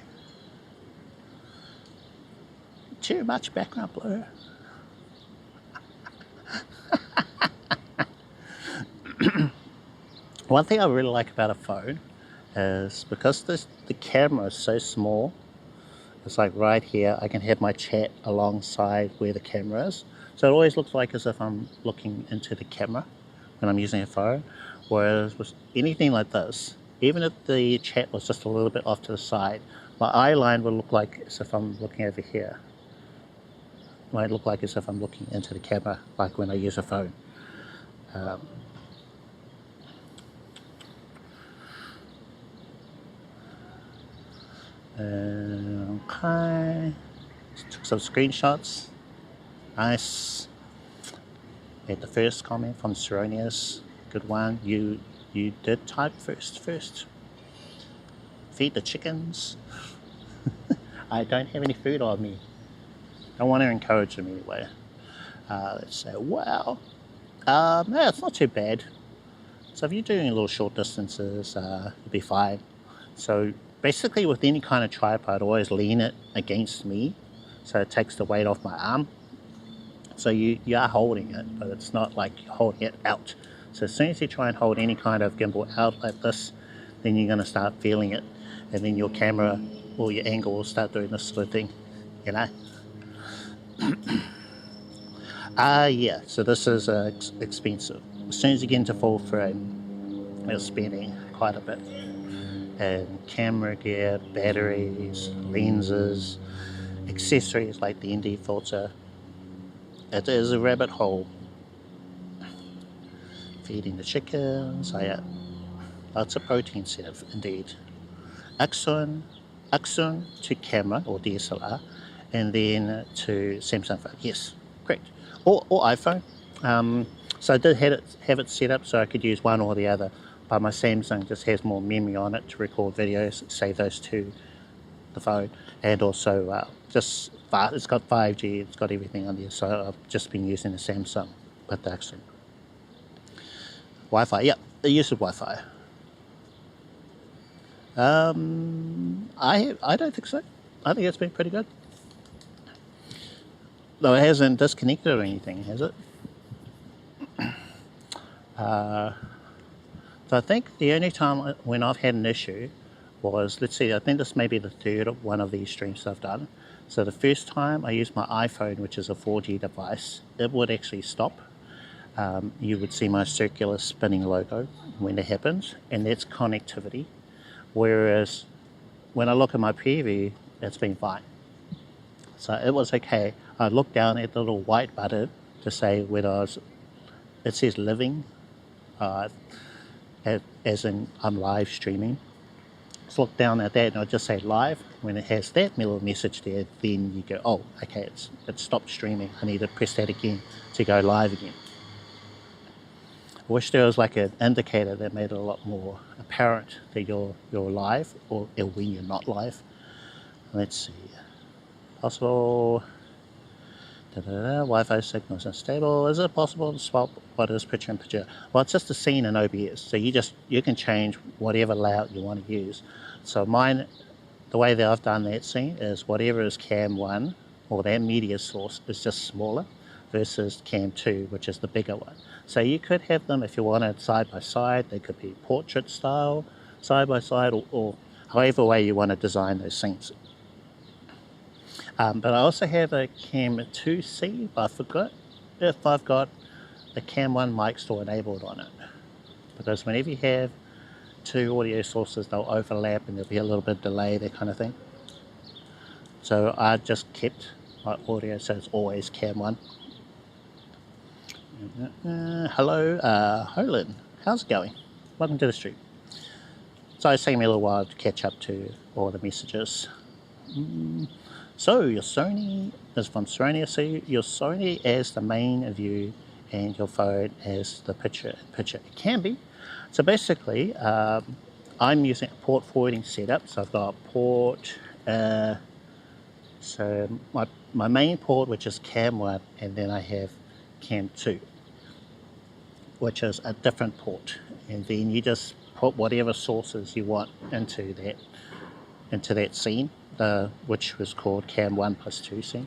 Too much background blur. One thing I really like about a phone is because the camera is so small, it's like right here, I can have my chat alongside where the camera is. So it always looks like as if I'm looking into the camera when I'm using a phone. Whereas with anything like this, even if the chat was just a little bit off to the side, my eye line would look like as if I'm looking over here. It might look like as if I'm looking into the camera, like when I use a phone. Okay, took some screenshots. Nice. Had the first comment from Seronius. Good one. You did type first. Feed the chickens. I don't have any food on me. I want to encourage them anyway. Let's say, wow. No, it's not too bad. So if you're doing little short distances, you'll be fine. So basically with any kind of tripod, always lean it against me so it takes the weight off my arm. So you are holding it, but it's not like you're holding it out. So as soon as you try and hold any kind of gimbal out like this, then you're going to start feeling it, and then your camera or your angle will start doing this sort of thing, you know. Yeah, so this is expensive. As soon as you get into full frame, you're spending quite a bit. And camera gear, batteries, lenses, accessories like the ND filter. It is a rabbit hole. Feeding the chickens, lots of protein setup indeed. Accsoon to camera or DSLR, and then to Samsung phone. Yes, correct. Or iPhone. So I did have it set up so I could use one or the other, but my Samsung just has more memory on it to record videos, save those to the phone, and also just it's got 5G, it's got everything on there, so I've just been using the Samsung, but the Accsoon. Wi-Fi, yeah, the use of Wi-Fi. I don't think so. I think it's been pretty good. Though it hasn't disconnected or anything, has it? So I think the only time when I've had an issue was, let's see, I think this may be the third one of these streams I've done. So the first time I used my iPhone, which is a 4G device, it would actually stop. You would see my circular spinning logo when it happens, and that's connectivity. Whereas when I look at my preview, it's been fine. So it was okay. I looked down at the little white button to say whether it says living, as in I'm live streaming. So look down at that and I'll just say live. When it has that little message there, then you go, oh, okay, it stopped streaming. I need to press that again to go live again. I wish there was like an indicator that made it a lot more apparent that you're live or when you're not live. Let's see. Possible. Wi-Fi signal is unstable. Is it possible to swap what is picture in picture? Well, it's just a scene in OBS, so you can change whatever layout you want to use. So mine, the way that I've done that scene is whatever is cam 1 or that media source is just smaller versus cam 2, which is the bigger one. So you could have them if you wanted side by side. They could be portrait style, side by side, or however way you want to design those scenes. But I also have a cam 2C, but I forgot if I've got the cam 1 mic still enabled on it. Because whenever you have two audio sources, they'll overlap and there'll be a little bit of delay, that kind of thing. So I just kept my audio so it's always cam 1. Hello, Hohem. How's it going? Welcome to the stream. So it's taking me a little while to catch up to all the messages. So your Sony is from Sony. So your Sony as the main view and your phone as the picture. It can be. So basically, I'm using a port forwarding setup. So I've got port So my main port, which is cam 1, and then I have cam 2, which is a different port, and then you just put whatever sources you want into that scene, which was called cam 1 plus 2 scene.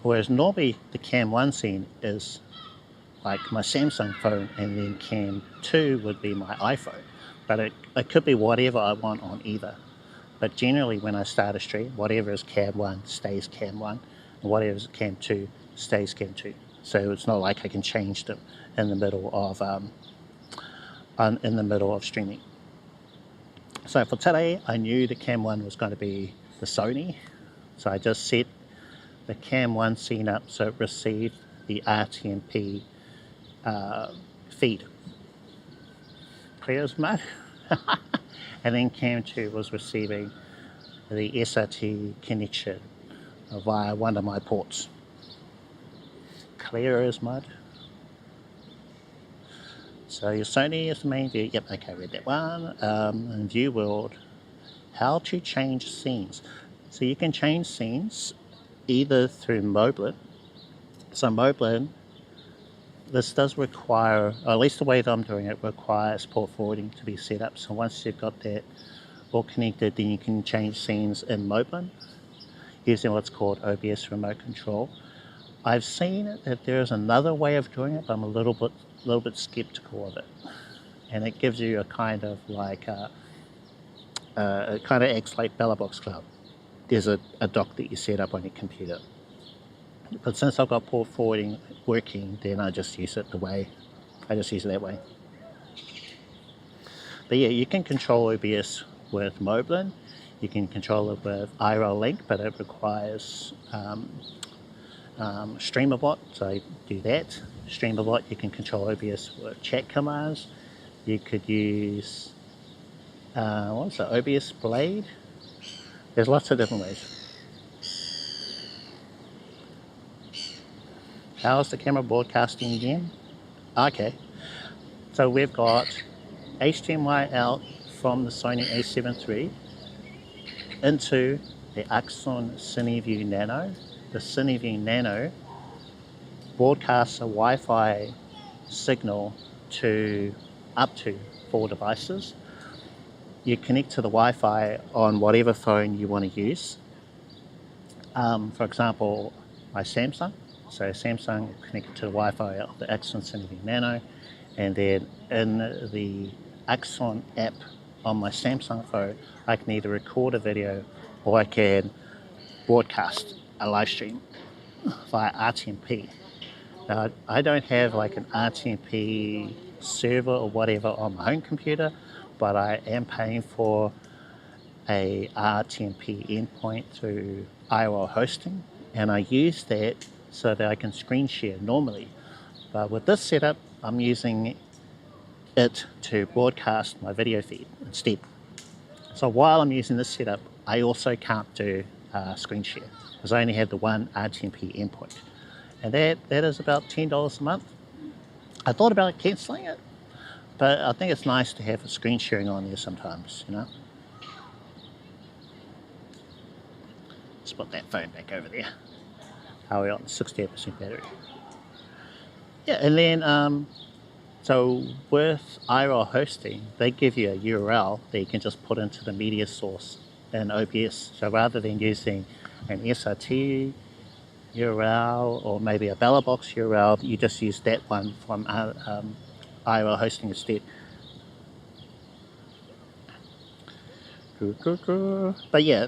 Whereas normally the cam 1 scene is like my Samsung phone, and then cam 2 would be my iPhone, but it could be whatever I want on either. But generally when I start a stream, whatever is cam 1 stays cam 1, and whatever is cam 2 stays cam 2. So it's not like I can change them in the middle of streaming. So for today, I knew the cam 1 was going to be the Sony, so I just set the cam 1 scene up so it received the RTMP feed. Clear as mud. And then cam 2 was receiving the SRT connection via one of my ports. Clear as mud. So your Sony is the main view. Yep, okay, read that one. And view world. How to change scenes. So you can change scenes either through MIDDLEMAN. So MIDDLEMAN, this does require, or at least the way that I'm doing it, requires port forwarding to be set up. So once you've got that all connected, then you can change scenes in MIDDLEMAN using what's called OBS remote control. I've seen that there is another way of doing it, but I'm a little bit skeptical of it. And it gives you a kind of like it kind of acts like BellaBox Cloud. There's a dock that you set up on your computer. But since I've got port forwarding working, then I just use it that way. But yeah, you can control OBS with MIDDLEMAN. You can control it with IRL Link, but it requires Streamer.bot, so do that. Streamer.bot, you can control OBS with chat commands. You could use what's that, OBS Blade. There's lots of different ways. How's the camera broadcasting again? Okay, so we've got HDMI out from the Sony a7 III into the Accsoon CineView Nano. The CineView Nano broadcasts a Wi-Fi signal to up to 4 devices. You connect to the Wi-Fi on whatever phone you want to use. For example, my Samsung. So Samsung connected to the Wi-Fi of the Accsoon SEE Nano, and then in the Accsoon app on my Samsung phone, I can either record a video or I can broadcast a live stream via RTMP. Now, I don't have like an RTMP server or whatever on my home computer, but I am paying for a RTMP endpoint through IRL hosting, and I use that so that I can screen share normally. But with this setup, I'm using it to broadcast my video feed instead. So while I'm using this setup, I also can't do screen share because I only have the one RTMP endpoint. And that is about $10 a month. I thought about cancelling it, but I think it's nice to have a screen sharing on there sometimes, you know. Let's put that phone back over there. How are we on? 68% battery. Yeah, and then so with IRL hosting, they give you a URL that you can just put into the media source in OBS. So rather than using an SRT URL or maybe a BellaBox URL, you just use that one from IRL hosting instead. But yeah,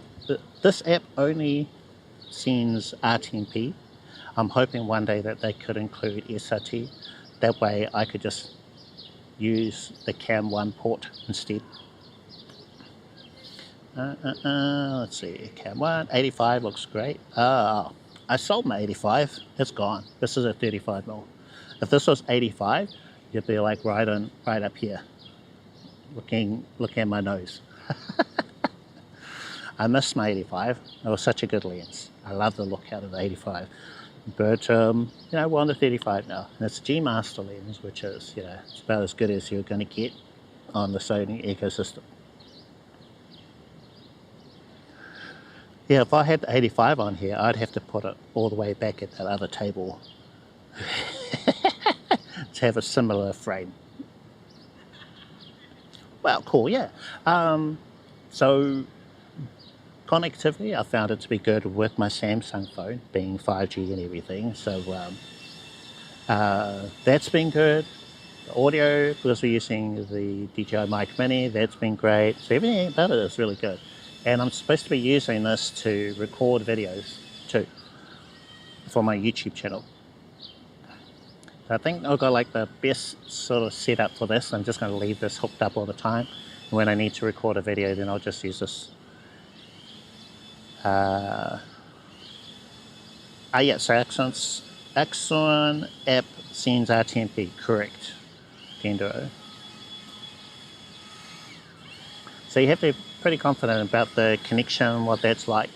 this app only sends RTMP. I'm hoping one day that they could include SRT. That way I could just use the cam 1 port instead. Let's see, cam 1, 85 looks great. I sold my 85, it's gone. This is a 35mm. If this was 85, you'd be like right up here, looking at my nose. I miss my 85. It was such a good lens. I love the look out of the 85. But, you know, we're on the 35 now. And it's a G Master lens, which is, you know, it's about as good as you're going to get on the Sony ecosystem. Yeah, if I had the 85 on here, I'd have to put it all the way back at that other table to have a similar frame. Well, cool, yeah. So connectivity, I found it to be good with my Samsung phone, being 5G and everything. So that's been good. The audio, because we're using the DJi Mic Mini, that's been great. So everything about it is really good. And I'm supposed to be using this to record videos too for my YouTube channel. I think I've got like the best sort of setup for this. I'm just going to leave this hooked up all the time. And when I need to record a video, then I'll just use this. Yeah, so Accsoon App sends RTMP, correct. Dendo. So you have to be pretty confident about the connection, what that's like.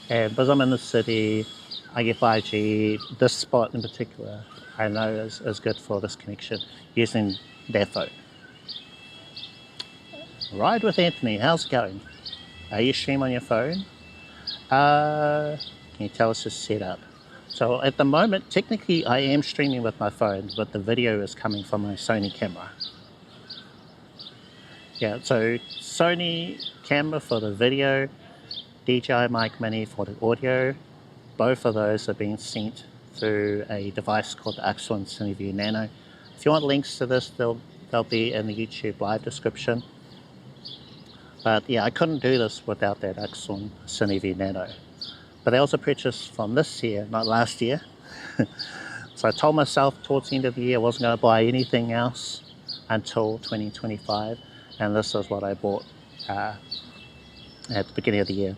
And because I'm in the city, I get 5G. This spot in particular, I know is good for this connection using that phone. Ride with Anthony, how's it going? Are you stream on your phone? Can you tell us the setup? So at the moment, technically I am streaming with my phone, but the video is coming from my Sony camera. Yeah, so Sony camera for the video, DJi Mic Mini for the audio. Both of those are being sent through a device called the Accsoon SEE Nano. If you want links to this, they'll be in the YouTube live description. But yeah, I couldn't do this without that Accsoon SEE Nano. But I also purchased from this year, not last year. So I told myself towards the end of the year I wasn't going to buy anything else until 2025. And this is what I bought at the beginning of the year.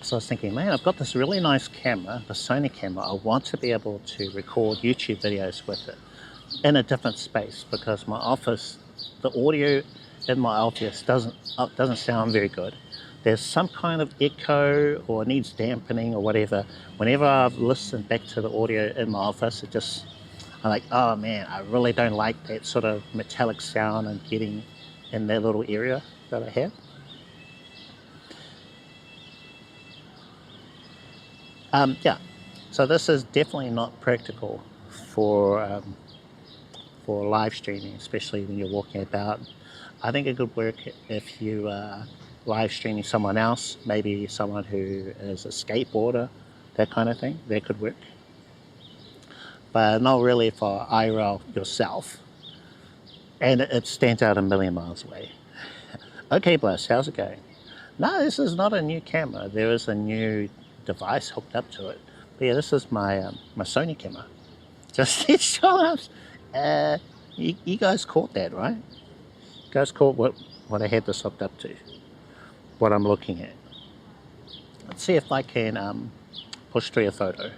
So I was thinking, man, I've got this really nice camera, the Sony camera. I want to be able to record YouTube videos with it in a different space, because my office, the audio in my office doesn't sound very good. There's some kind of echo or needs dampening or whatever. Whenever I've listened back to the audio in my office, I'm like, oh man, I really don't like that sort of metallic sound I'm getting in that little area that I have. Yeah, so this is definitely not practical for live streaming, especially when you're walking about. I think it could work if you are live streaming someone else, maybe someone who is a skateboarder, that kind of thing. That could work, but not really for IRL yourself. And it stands out a million miles away. Okay, Bless, how's it going? No, this is not a new camera. There is a new device hooked up to it. But yeah, this is my my Sony camera. Just you guys caught that, right? You guys caught what I had this hooked up to, what I'm looking at. Let's see if I can push through a photo.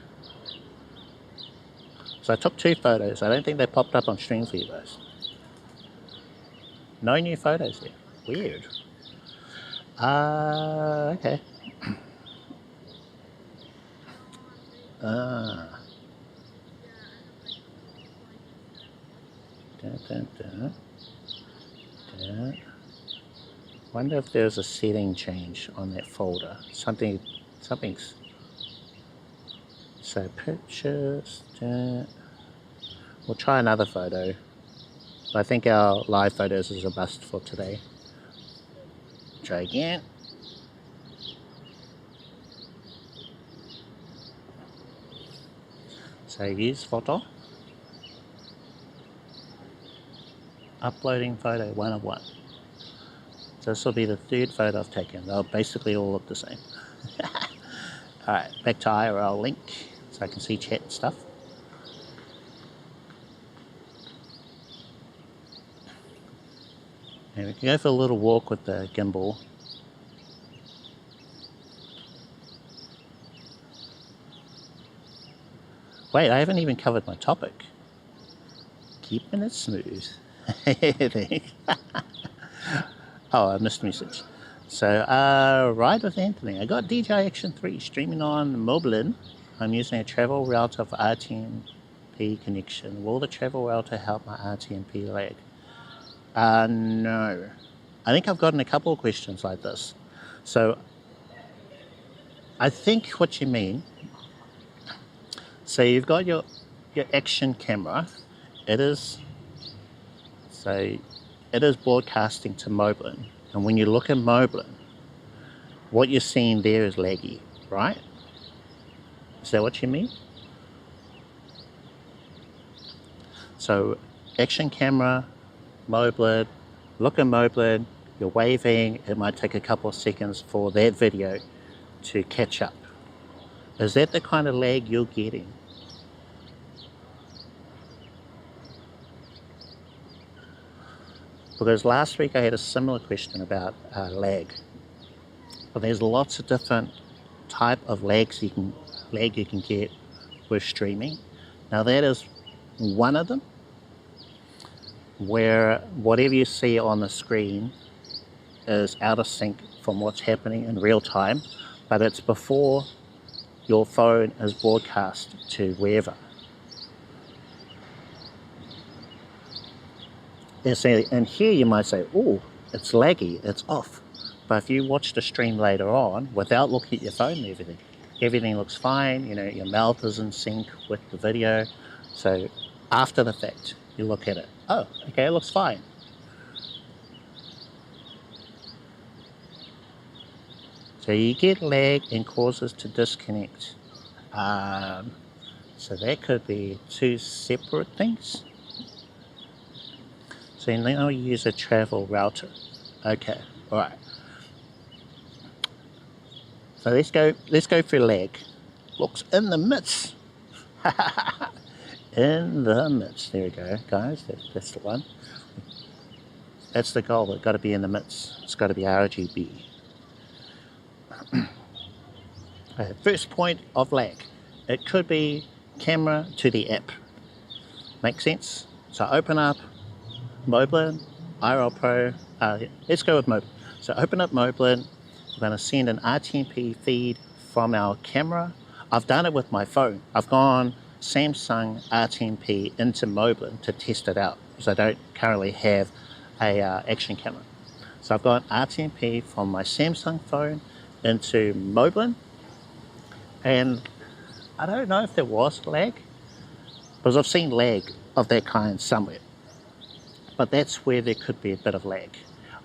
So I took 2 photos. I don't think they popped up on stream for you guys. No new photos there. Weird. Okay. Wonder if there's a setting change on that folder. Something's. So pictures. We'll try another photo. I think our live photos is a bust for today. Try again. So use photo. Uploading photo 1 of 1. So this will be the 3rd photo I've taken. They'll basically all look the same. Alright, back to IRL Link so I can see chat and stuff. And we can go for a little walk with the gimbal. Wait, I haven't even covered my topic. Keeping it smooth. Oh, I missed message. So, Ride with Anthony. I got DJi Action 3 streaming on MIDDLEMAN. I'm using a travel router for RTMP connection. Will the travel router help my RTMP lag? No. I think I've gotten a couple of questions like this. So I think what you mean, so you've got your action camera, it is broadcasting to MIDDLEMAN, and when you look at MIDDLEMAN, what you're seeing there is laggy, right? Is that what you mean? So action camera, MIDDLEMAN, look at MIDDLEMAN, you're waving, it might take a couple of seconds for that video to catch up. Is that the kind of lag you're getting? Because last week I had a similar question about lag. But there's lots of different type of lag you can get with streaming. Now that is one of them, where whatever you see on the screen is out of sync from what's happening in real time, but it's before your phone is broadcast to wherever. And here you might say, oh, it's laggy, it's off. But if you watch the stream later on, without looking at your phone and everything looks fine, you know, your mouth is in sync with the video. So after the fact, you look at it, oh, okay, it looks fine. So you get lag and causes to disconnect. So that could be two separate things. So now you use a travel router. Okay, all right. So let's go through lag. Looks in the midst. In the midst. There we go, guys. That's the one. That's the goal. It's got to be in the midst. It's got to be RGB. First point of lag. It could be camera to the app. Make sense? So open up MIDDLEMAN, IRL Pro. Let's go with MIDDLEMAN. So open up MIDDLEMAN. We're going to send an RTMP feed from our camera. I've done it with my phone. I've gone Samsung RTMP into MIDDLEMAN to test it out because I don't currently have a action camera. So I've got RTMP from my Samsung phone into MIDDLEMAN, and I don't know if there was lag, because I've seen lag of that kind somewhere, but that's where there could be a bit of lag.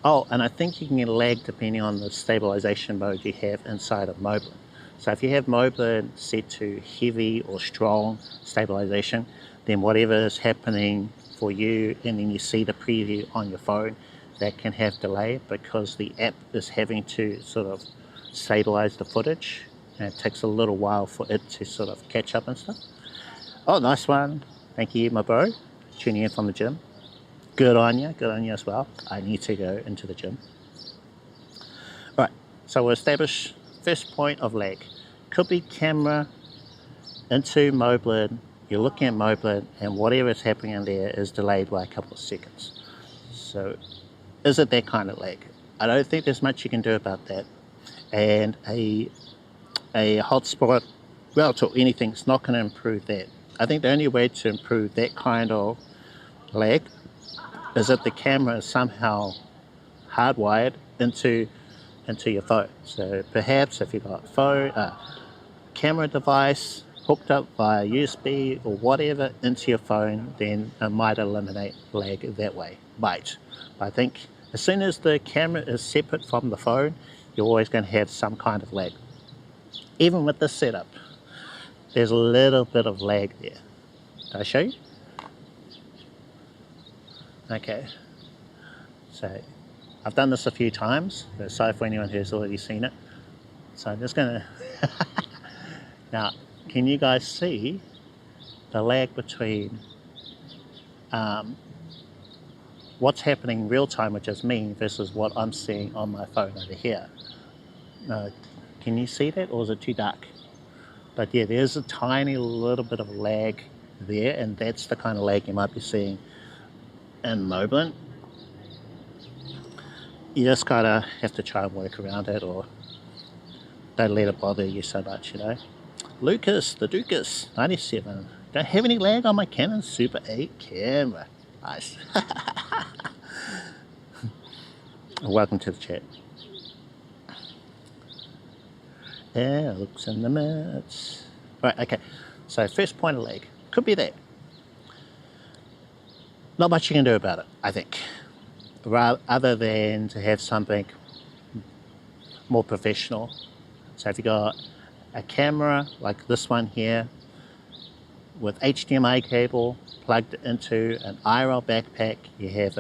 Oh, and I think you can get lag depending on the stabilization mode you have inside of MIDDLEMAN. So if you have MIDDLEMAN set to heavy or strong stabilization, then whatever is happening for you, and then you see the preview on your phone, that can have delay because the app is having to sort of stabilize the footage, and it takes a little while for it to sort of catch up and stuff. Oh, nice one. Thank you, my bro. Tuning in from the gym. Good on you as well. I need to go into the gym. All right, so we'll establish first point of lag. Could be camera into MIDDLEMAN. You're looking at MIDDLEMAN, and whatever is happening in there is delayed by a couple of seconds. So is it that kind of lag? I don't think there's much you can do about that. And a hotspot router or anything is not going to improve that. I think the only way to improve that kind of lag is that the camera is somehow hardwired into your phone. So perhaps if you've got a phone, camera device hooked up via USB or whatever into your phone, then it might eliminate lag that way. But I think as soon as the camera is separate from the phone, you're always going to have some kind of lag. Even with this setup, there's a little bit of lag there. Did I show you? Okay. So I've done this a few times. Sorry for anyone who's already seen it. So I'm just going to... Now, can you guys see the lag between what's happening in real time, which is me, versus what I'm seeing on my phone over here? Can you see that, or is it too dark? But yeah, there's a tiny little bit of lag there, and that's the kind of lag you might be seeing in MIDDLEMAN. You just gotta have to try and work around it, or don't let it bother you so much, you know. Lucas, the Dukas, 97. Don't have any lag on my Canon Super 8 camera. Nice. Welcome to the chat. Yeah, looks in the minutes. Right, okay. So first point of lag. Could be that. Not much you can do about it, I think. Other than to have something more professional. So if you got a camera like this one here with HDMI cable plugged into an IRL backpack, you have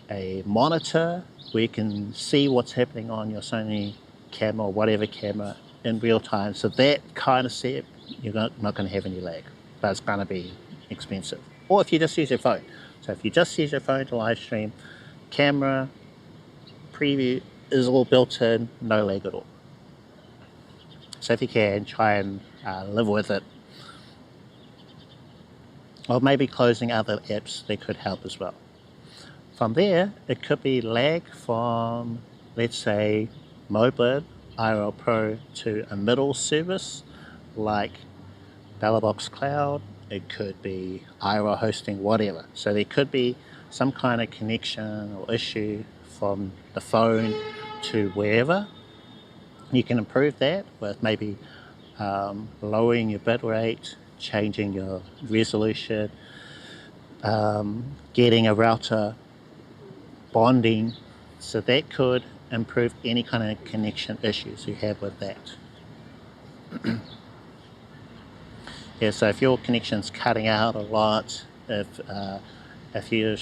a monitor where you can see what's happening on your Sony camera or whatever camera in real time. So that kind of setup, you're not going to have any lag, but it's going to be expensive. Or if you just use your phone. So if you just use your phone to live stream, camera, preview is all built in, no lag at all. So if you can, try and live with it. Or maybe closing other apps that could help as well. From there, it could be lag from, let's say, Mobile IRL Pro to a middle service like BellaBox Cloud. It could be IRL hosting, whatever. So there could be some kind of connection or issue from the phone to wherever. You can improve that with maybe lowering your bitrate, changing your resolution, getting a router bonding. So that could improve any kind of connection issues you have with that. Yeah, so if your connection's cutting out a lot, if you're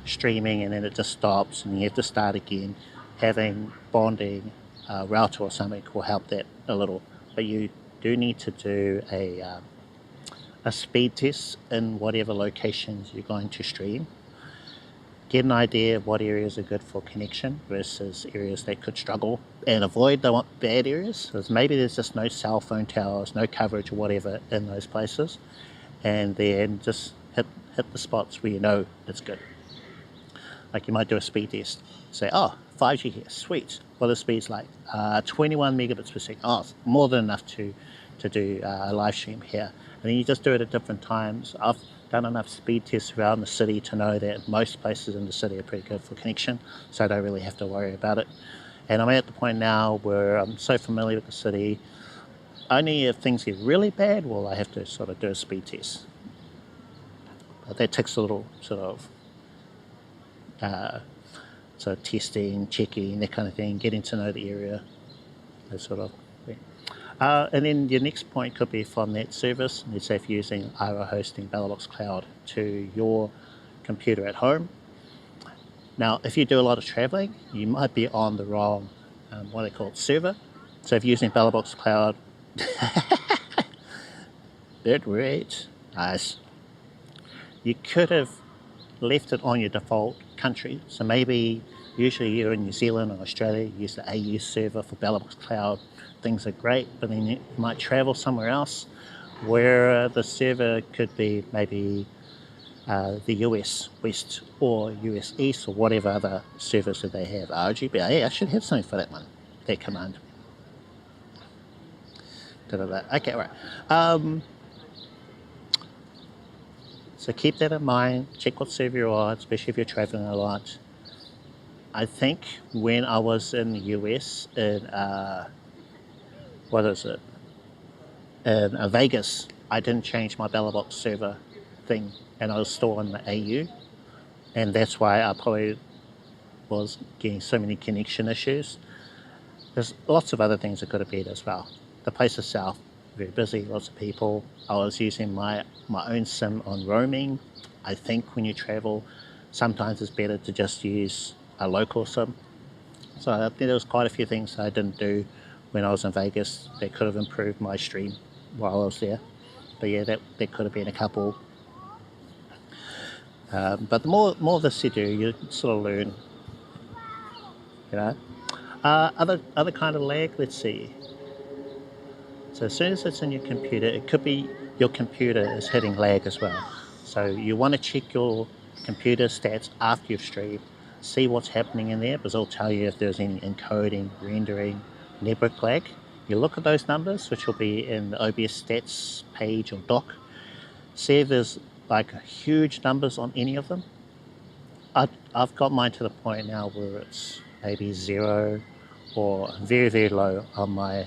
streaming and then it just stops and you have to start again, having bonding router or something will help that a little. But you do need to do a speed test in whatever locations you're going to stream. Get an idea of what areas are good for connection versus areas that could struggle, and avoid the bad areas, because maybe there's just no cell phone towers, no coverage or whatever in those places, and then just hit the spots where you know it's good. Like you might do a speed test, say, oh, 5G here, sweet. Well, the speed's like 21 megabits per second. Oh, it's more than enough to do a live stream here. And then you just do it at different times. I've done enough speed tests around the city to know that most places in the city are pretty good for connection, so I don't really have to worry about it. And I'm at the point now where I'm so familiar with the city, only if things get really bad will I have to sort of do a speed test. But that takes a little sort of testing, checking, that kind of thing, getting to know the area, that sort of thing. And then your next point could be from that service, let's say if you're using IRL hosting BellaBox Cloud, to your computer at home. Now, if you do a lot of traveling, you might be on the wrong, what they call it, server. So if you're using BellaBox Cloud, bitrate, nice. You could have left it on your default country. So maybe usually you're in New Zealand or Australia, you use the AU server for BellaBox Cloud. Things are great, but then you might travel somewhere else where the server could be maybe the US West or US East or whatever other servers that they have. RGB, I should have something for that one, that command. Okay, right. So keep that in mind, check what server you're on, especially if you're traveling a lot. I think when I was in the US in in Vegas, I didn't change my BellaBox server thing, and I was still on the AU, and that's why I probably was getting so many connection issues. There's lots of other things that could have been as well. The place itself, very busy, lots of people. I was using my own SIM on roaming. I think when you travel, sometimes it's better to just use a local SIM. So I think there was quite a few things I didn't do when I was in Vegas that could have improved my stream while I was there. But yeah, that could have been a couple. But the more of this you do, you sort of learn, you know. Other kind of lag, let's see. So as soon as it's in your computer, it could be your computer is hitting lag as well. So you want to check your computer stats after you've streamed, see what's happening in there, because it'll tell you if there's any encoding, rendering, network lag. You look at those numbers, which will be in the OBS stats page or doc. See if there's like huge numbers on any of them. I've got mine to the point now where it's maybe 0 or very, very low on my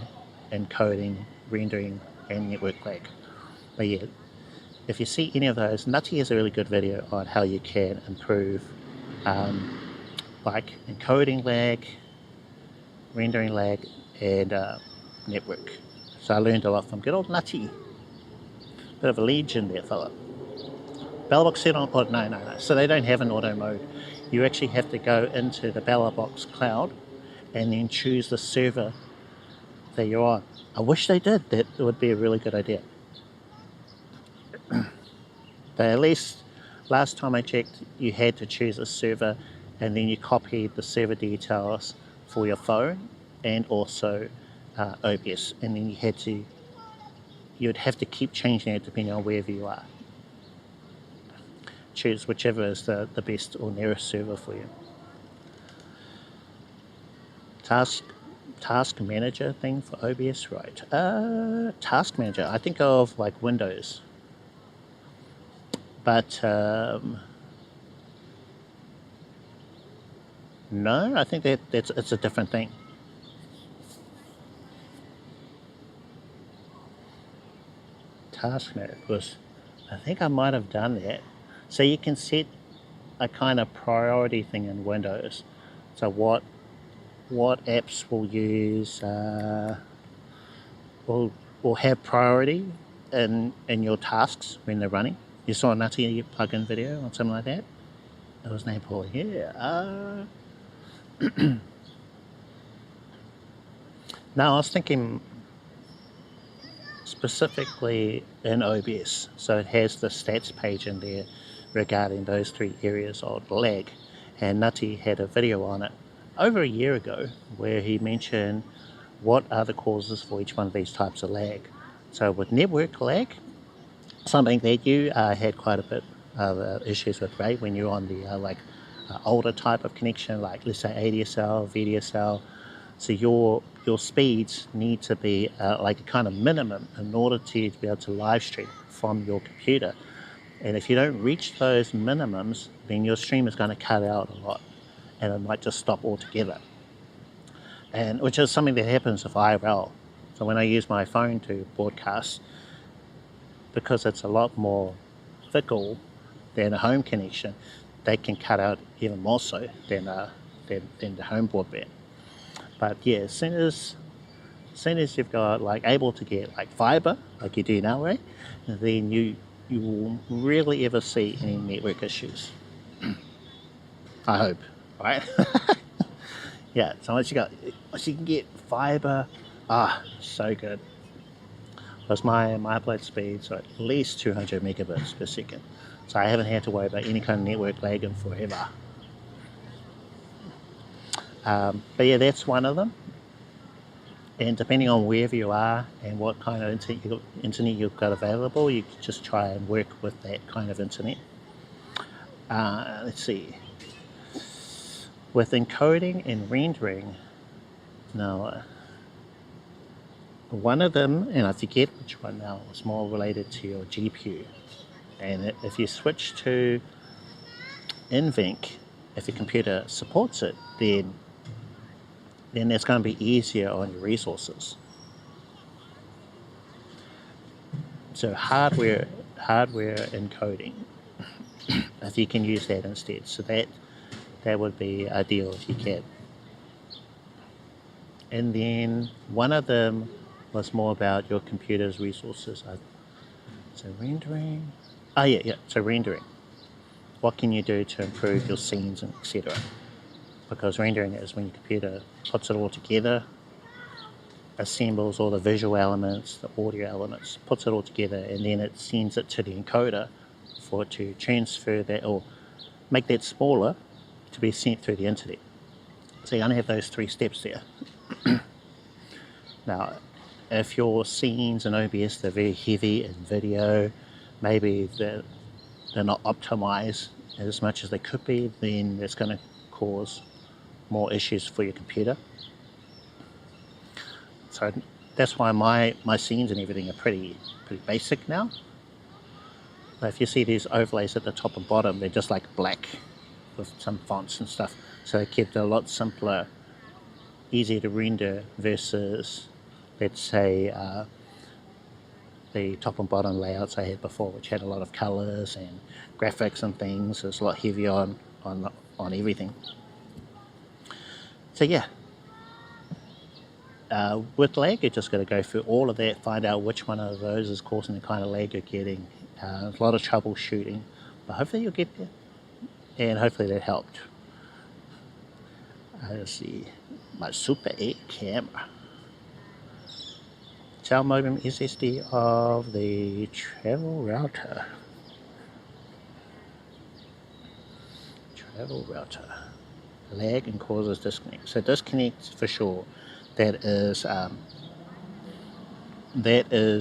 encoding, rendering, and network lag. But yeah, if you see any of those, Nutty has a really good video on how you can improve like encoding lag, rendering lag, and network. So I learned a lot from good old Nutty. Bit of a legend there, fella. BellBox set on, oh, no. So they don't have an auto mode. You actually have to go into the BellBox cloud and then choose the server that you're on. I wish they did. That would be a really good idea. But at least last time I checked, you had to choose a server and then you copied the server details for your phone and also OBS, and then you'd have to keep changing it depending on wherever you are. Choose whichever is the best or nearest server for you. Task manager thing for OBS, right? Task manager, I think of like Windows, but no, I think it's a different thing. Task manager, because I think I might have done that. So you can set a kind of priority thing in Windows. So what apps will use will have priority in your tasks when they're running. You saw a Nutty plugin video on something like that. It was named Paul. Yeah. Now I was thinking specifically in OBS. So it has the stats page in there regarding those 3 areas of lag, and Nutty had a video on it over a year ago where he mentioned what are the causes for each one of these types of lag. So with network lag, something that you had quite a bit of issues with, right, when you're on the older type of connection, like let's say ADSL, VDSL. So your speeds need to be like a kind of minimum in order to be able to live stream from your computer. And if you don't reach those minimums, then your stream is going to cut out a lot and it might just stop altogether. And which is something that happens with IRL. So when I use my phone to broadcast, because it's a lot more fickle than a home connection, they can cut out even more so than the home broadband. But yeah, as soon as you've got like able to get like fiber, like you do now, right, then you will rarely ever see any network issues. I hope, right? Yeah, so once you can get fiber, so good. Because my upload speeds are at least 200 megabits per second. So I haven't had to worry about any kind of network lag in forever. But yeah, that's one of them. And depending on wherever you are and what kind of internet you've got available, you can just try and work with that kind of internet. Let's see. With encoding and rendering, now one of them, and I forget which one now, is more related to your GPU. And if you switch to NVENC, if your computer supports it, then it's going to be easier on your resources. So hardware encoding, if you can use that instead. So that would be ideal if you can. And then one of them was more about your computer's resources. So rendering. So rendering. What can you do to improve your scenes and etc.? Because rendering is when your computer puts it all together, assembles all the visual elements, the audio elements, puts it all together, and then it sends it to the encoder for it to transfer that or make that smaller to be sent through the internet. So you only have those 3 steps there. Now, if your scenes in OBS are very heavy in video, maybe they're not optimized as much as they could be, then it's going to cause more issues for your computer. So that's why my scenes and everything are pretty basic now. But if you see these overlays at the top and bottom, they're just like black with some fonts and stuff. So they kept it a lot simpler easier to render versus, let's say, the top and bottom layouts I had before, which had a lot of colors and graphics and things. It's a lot heavier on everything. So yeah, with lag, you just got to go through all of that, find out which one of those is causing the kind of lag you're getting. A lot of troubleshooting, but hopefully you'll get there, and hopefully that helped. Let's see, my Super 8 camera. Cell modem SSD of the travel router. Lag and causes disconnect. So disconnect for sure. That is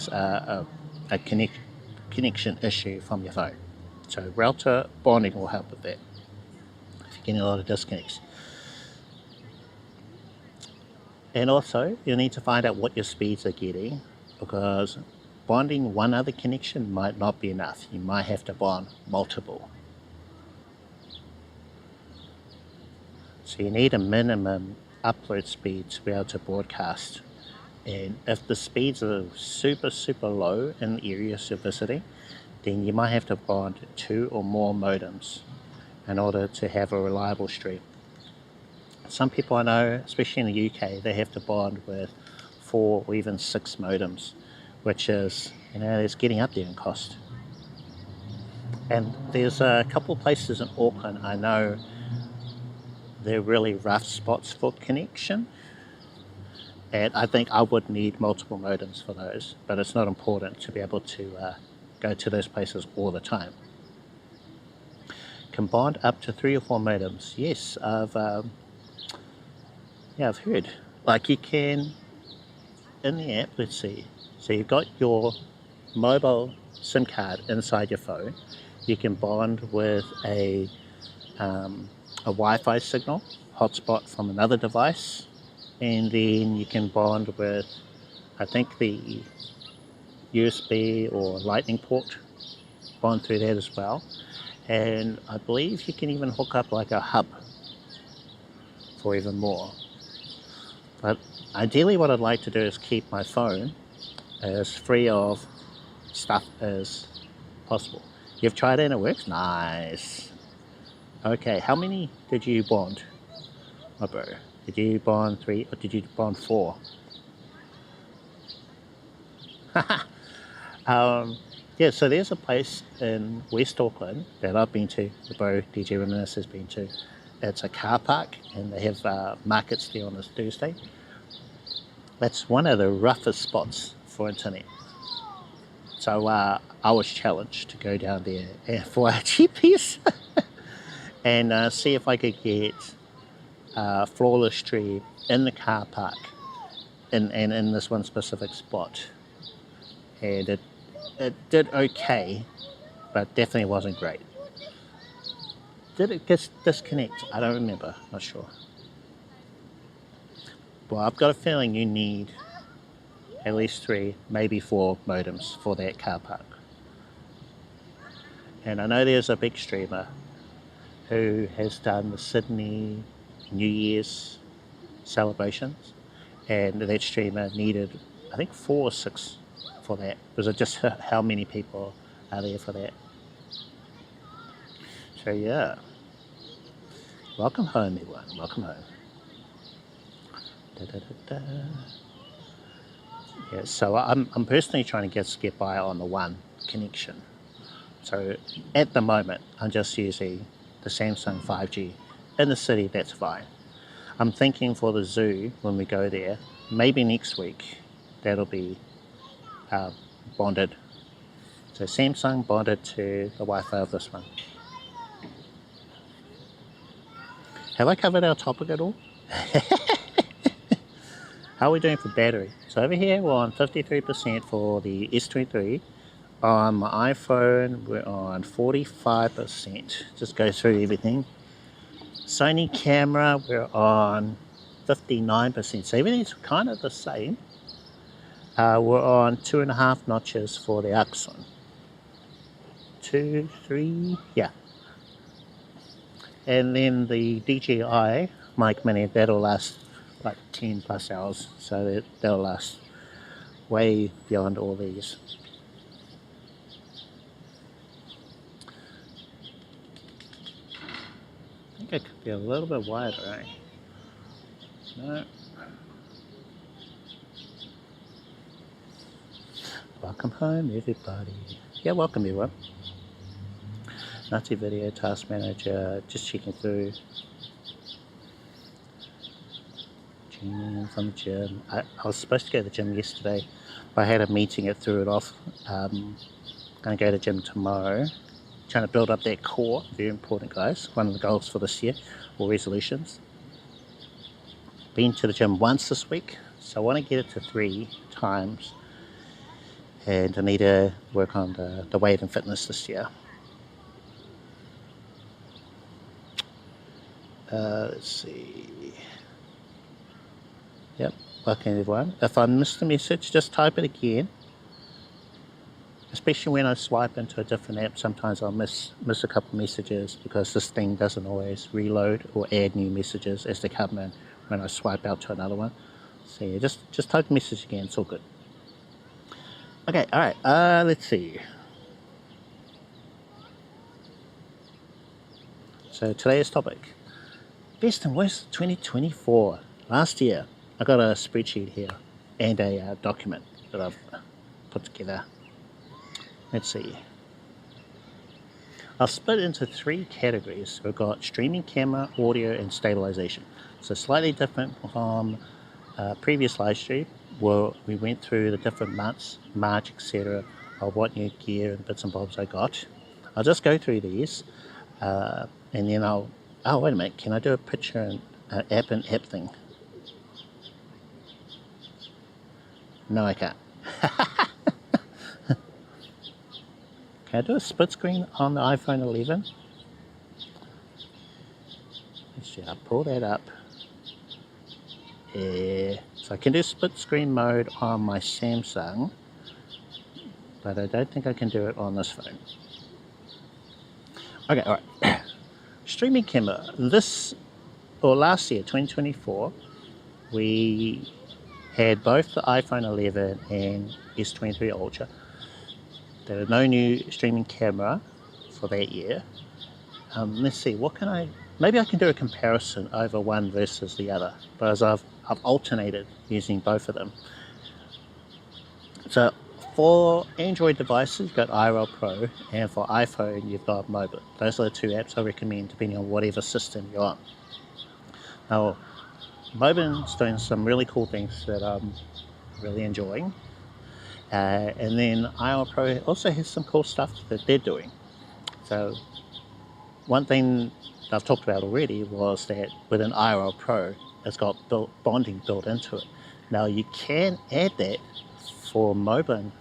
a connection issue from your phone. So router bonding will help with that if you're getting a lot of disconnects. And also you need to find out what your speeds are getting, because bonding one other connection might not be enough. You might have to bond multiple. So you need a minimum upload speed to be able to broadcast. And if the speeds are super low in the areas you're visiting, then you might have to bond 2 or more modems in order to have a reliable stream. Some people I know, especially in the UK, they have to bond with 4 or even 6 modems, which is, it's getting up there in cost. And there's a couple of places in Auckland I know they're really rough spots for connection, and I think I would need multiple modems for those, but it's not important to be able to go to those places all the time. Can bond up to 3 or 4 modems. Yes, I've heard. Like you can, in the app, let's see. So you've got your mobile SIM card inside your phone. You can bond with a Wi-Fi signal, hotspot from another device, and then you can bond with, I think, the USB or lightning port, bond through that as well. And I believe you can even hook up like a hub for even more. But ideally what I'd like to do is keep my phone as free of stuff as possible. You've tried it and it works? Nice. Okay, how many did you bond, my bro? Did you bond 3 or did you bond 4? Yeah, so there's a place in West Auckland that I've been to, the bro DJ Reminisce has been to. It's a car park and they have markets there on a Thursday. That's one of the roughest spots for internet. So I was challenged to go down there for a GPS and see if I could get flawless stream in the car park and in this one specific spot. And it did okay, but definitely wasn't great. Did it disconnect? I don't remember, not sure. Well, I've got a feeling you need at least 3, maybe 4 modems for that car park. And I know there's a big streamer who has done the Sydney New Year's celebrations, and that streamer needed, I think, 4 or 6 for that. Because of just how many people are there for that. So yeah, welcome home everyone, welcome home. Yeah, so I'm personally trying to get by on the 1 connection. So at the moment I'm just using the Samsung 5G. In the city, that's fine. I'm thinking for the zoo when we go there, maybe next week, that'll be bonded. So Samsung bonded to the Wi-Fi of this one. Have I covered our topic at all? How are we doing for battery? So over here we're on 53% for the S23. On my iPhone we're on 45%. Just go through everything. Sony camera we're on 59%. So everything's kind of the same. We're on 2.5 notches for the Accsoon. 2, 3, yeah. And then the DJi mic mini, that'll last like 10 plus hours, so they'll last way beyond all these. I think it could be a little bit wider, eh? No. Welcome home, everybody. Yeah, welcome everyone. Nazi video, task manager, just checking through. Tuning from the gym. I was supposed to go to the gym yesterday, but I had a meeting, it threw it off. Going to go to the gym tomorrow. Trying to build up that core, very important, guys. One of the goals for this year, or resolutions. Been to the gym once this week, so I want to get it to 3 times. And I need to work on the weight and fitness this year. Let's see. Yep, welcome everyone. If I missed a message, just type it again. Especially when I swipe into a different app, sometimes I'll miss a couple messages because this thing doesn't always reload or add new messages as they come in when I swipe out to another one. So yeah, just type the message again, it's all good. Okay, alright, let's see. So today's topic, best and worst 2024. Last year, I got a spreadsheet here and a document that I've put together. Let's see. I'll split into 3 categories. We've got streaming camera, audio, and stabilization. So slightly different from previous live stream, where we went through the different months, March, etc., of what new gear and bits and bobs I got. I'll just go through these, and then oh wait a minute, can I do a picture and app thing? No, I can't. Can I do a split screen on the iPhone 11? Let's see, I'll pull that up. Yeah, so I can do split screen mode on my Samsung, but I don't think I can do it on this phone. Okay, alright. Streaming camera. Last year, 2024, we had both the iPhone 11 and S23 Ultra. There are no new streaming camera for that year. Let's see, maybe I can do a comparison over one versus the other, because I've alternated using both of them. So for Android devices, you've got IRL Pro, and for iPhone, you've got Mobile. Those are the 2 apps I recommend depending on whatever system you're on. Now, Mobile's doing some really cool things that I'm really enjoying. And then IRL Pro also has some cool stuff that they're doing. So one thing I've talked about already was that within IRL Pro, it's got bonding built into it. Now you can add that for mobile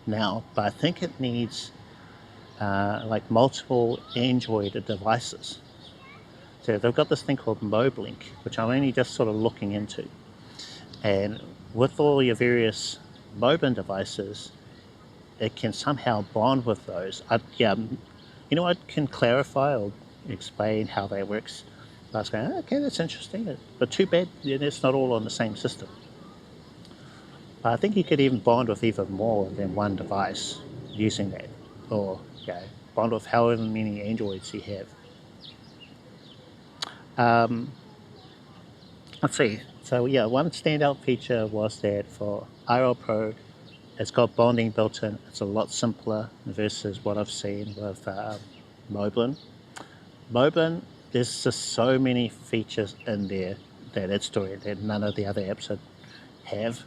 now, but I think it needs like multiple Android devices. So they've got this thing called MIDDLEMAN, which I'm only just sort of looking into. And with all your various mobile devices, it can somehow bond with those. You know, I can clarify or explain how that works. I was going, okay, that's interesting, but too bad it's not all on the same system. But I think you could even bond with even more than one device using that, or bond with however many Androids you have. Let's see. So yeah, one standout feature was that for IRL Pro, it's got bonding built in. It's a lot simpler versus what I've seen with Moblin. Moblin, there's just so many features in there that it's doing that none of the other apps have.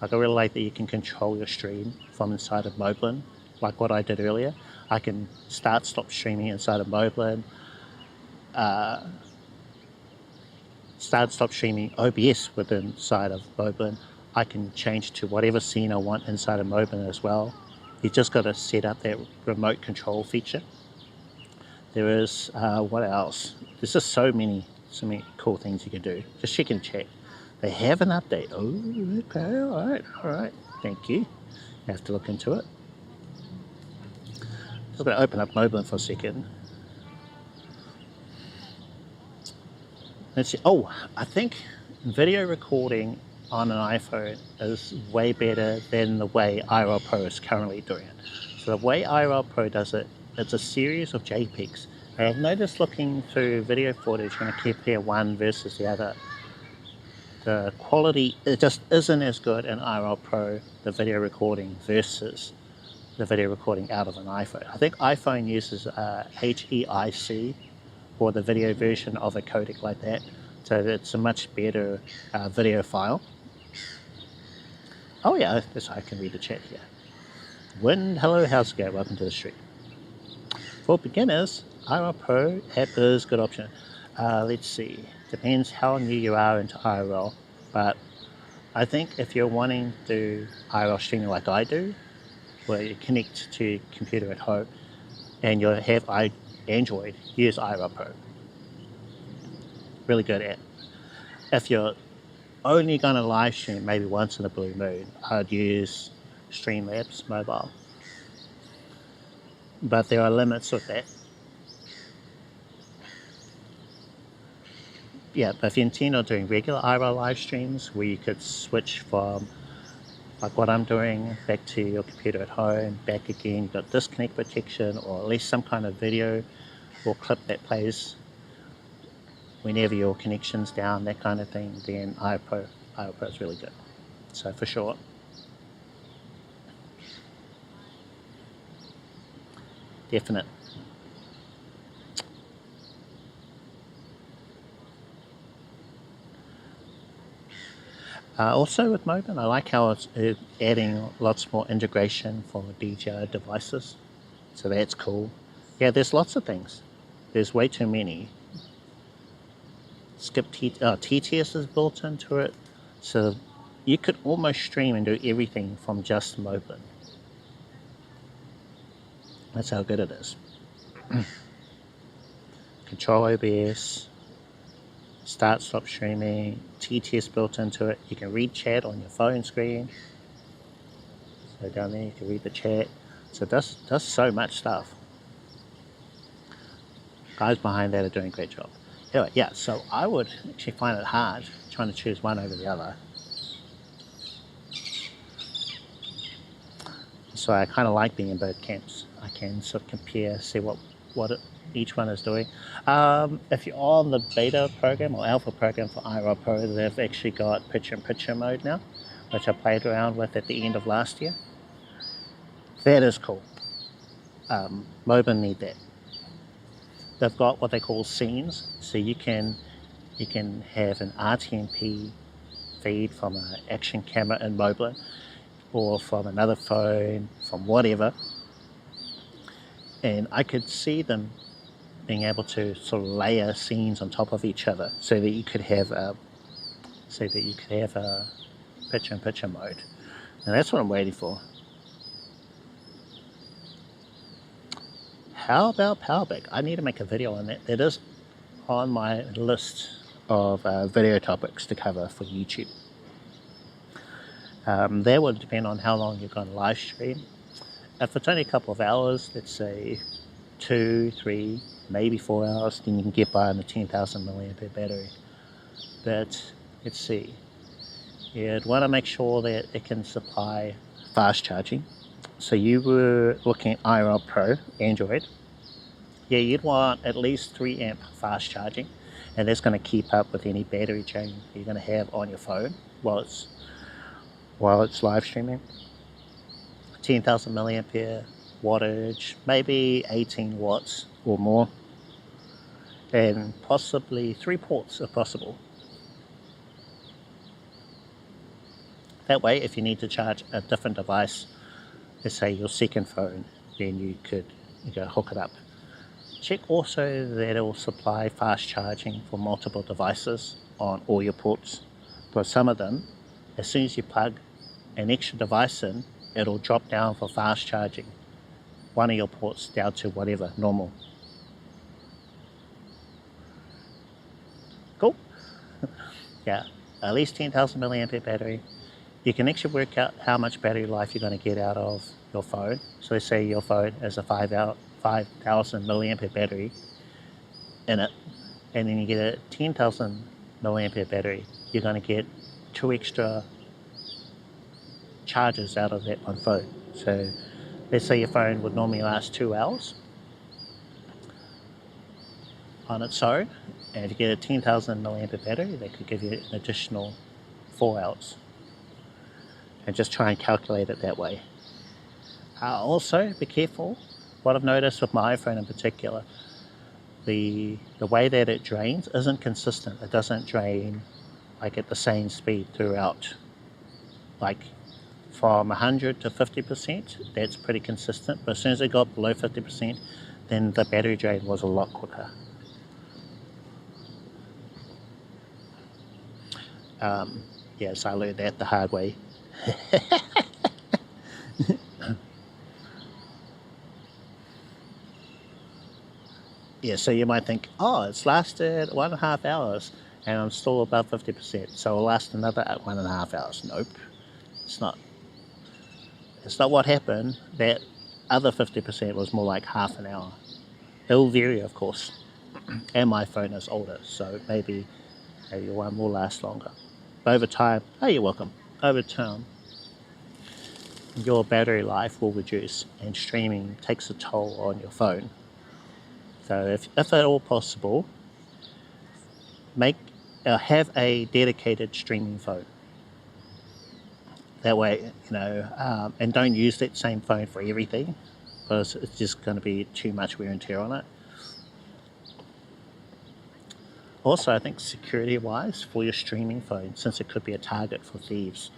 Like, I really like that you can control your stream from inside of Moblin, like what I did earlier. I can stop streaming inside of Moblin. Stop streaming OBS within inside of Moblin. I can change to whatever scene I want inside of Moblin as well. You just got to set up that remote control feature. There is what else? There's just so many cool things you can do. Just check and check. They have an update. Oh, okay, all right. Thank you. You have to look into it. Just going to open up Moblin for a second. Let's see. Oh, I think video recording on an iPhone is way better than the way IRL Pro is currently doing it. So the way IRL Pro does it, it's a series of JPEGs. And I've noticed looking through video footage when I compare one versus the other, the quality, it just isn't as good in IRL Pro, the video recording versus the video recording out of an iPhone. I think iPhone uses HEIC for the video version of a codec like that, so it's a much better video file. Oh yeah, I can read the chat here. Wind, hello, how's it going? Welcome to the stream. For beginners, IRL Pro app is a good option. Let's see, depends how new you are into IRL, but I think if you're wanting to do IRL streaming like I do, where you connect to your computer at home and you have Android, use IRL Pro. Really good app. If you're only going to live stream maybe once in a blue moon, I'd use Streamlabs mobile. But there are limits with that. Yeah, but if you intend on doing regular IRL live streams where you could switch from, like what I'm doing, back to your computer at home, back again, you've got disconnect protection or at least some kind of video or clip that plays whenever your connection's down, that kind of thing, then IRL Pro is really good. So for sure. Definite. Also with Moban, I like how it's adding lots more integration for DJi devices. So that's cool. Yeah, there's lots of things. There's way too many. TTS is built into it, so you could almost stream and do everything from just Moban. That's how good it is. Control OBS, start, stop streaming, TTS built into it. You can read chat on your phone screen. So down there you can read the chat. So it does so much stuff. Guys behind that are doing a great job. Anyway, yeah, so I would actually find it hard trying to choose one over the other. So I kind of like being in both camps. I can sort of compare, see what each one is doing. If you're on the beta program or alpha program for IRL Pro, they've actually got picture-in-picture mode now, which I played around with at the end of last year. That is cool. Moban need that. They've got what they call scenes, so you can have an RTMP feed from an action camera in Moban, or from another phone, from whatever, and I could see them being able to sort of layer scenes on top of each other, so that you could have a picture-in-picture mode, and that's what I'm waiting for. How about Powerback? I need to make a video on that. It is on my list of video topics to cover for YouTube. That would depend on how long you're going to live stream. If it's only a couple of hours, let's say 2, 3, maybe 4 hours, then you can get by on the 10,000 milliampere battery. But let's see. You'd want to make sure that it can supply fast charging. So you were looking at IRL Pro, Android. Yeah, you'd want at least 3 amp fast charging, and that's going to keep up with any battery drain you're going to have on your phone while it's live streaming. 10,000 milliampere wattage, maybe 18 watts or more, and possibly 3 ports if possible. That way, if you need to charge a different device, let's say your second phone, then you could hook it up. Check also that it will supply fast charging for multiple devices on all your ports. But some of them, as soon as you plug an extra device in, it'll drop down for fast charging one of your ports down to whatever, normal. Cool. Yeah, at least 10,000 milliampere battery. You can actually work out how much battery life you're going to get out of your phone. So let's say your phone has a 5,000 milliampere battery in it, and then you get a 10,000 milliampere battery, you're going to get 2 extra charges out of that one phone. So let's say your phone would normally last 2 hours on its own, and if you get a 10,000 milliampere battery, that could give you an additional 4 hours. And just try and calculate it that way. Also, be careful. What I've noticed with my iPhone in particular, the way that it drains isn't consistent. It doesn't drain like at the same speed throughout. Like from 100 to 50%, that's pretty consistent. But as soon as it got below 50%, then the battery drain was a lot quicker. Yes, I learned that the hard way. Yeah, so you might think, oh, it's lasted 1.5 hours and I'm still above 50%, so it'll last another 1.5 hours. Nope, it's not. It's not what happened. That other 50% was more like half an hour. It'll vary, of course, and my phone is older, so maybe one will last longer. But over time, oh, you're welcome. Over time, your battery life will reduce, and streaming takes a toll on your phone. So if at all possible, have a dedicated streaming phone. That way, and don't use that same phone for everything, because it's just going to be too much wear and tear on it. Also, I think security-wise, for your streaming phone, since it could be a target for thieves,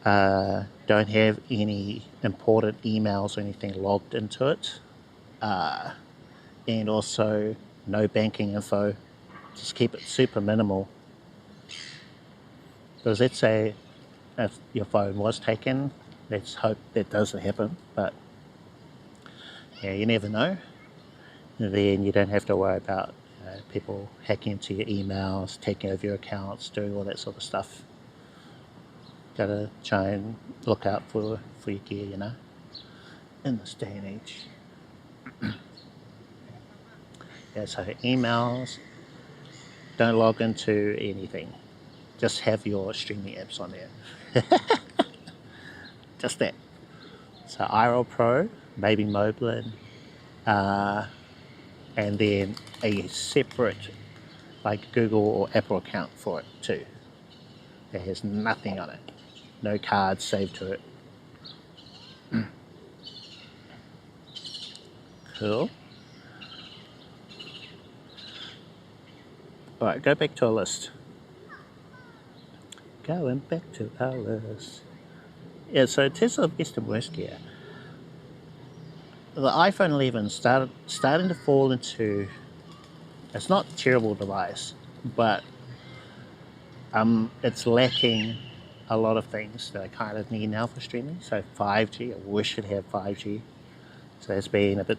don't have any important emails or anything logged into it. And also, no banking info. Just keep it super minimal. Because let's say if your phone was taken, let's hope that doesn't happen. But yeah, you never know. Then you don't have to worry about people hacking into your emails, taking over your accounts, doing all that sort of stuff. Gotta try and look out for your gear, in this day and age. Yeah, so emails, don't log into anything. Just have your streaming apps on there. Just that. So IRL Pro, maybe MIDDLEMAN, and then a separate like Google or Apple account for it too. That has nothing on it. No cards saved to it. Cool. Alright, go back to our list. Going back to our list. Yeah, so Tesla best and worst gear. The iPhone 11 starting to fall into, it's not a terrible device, but it's lacking a lot of things that I kind of need now for streaming. So 5G, I wish it had 5G. So that's been a bit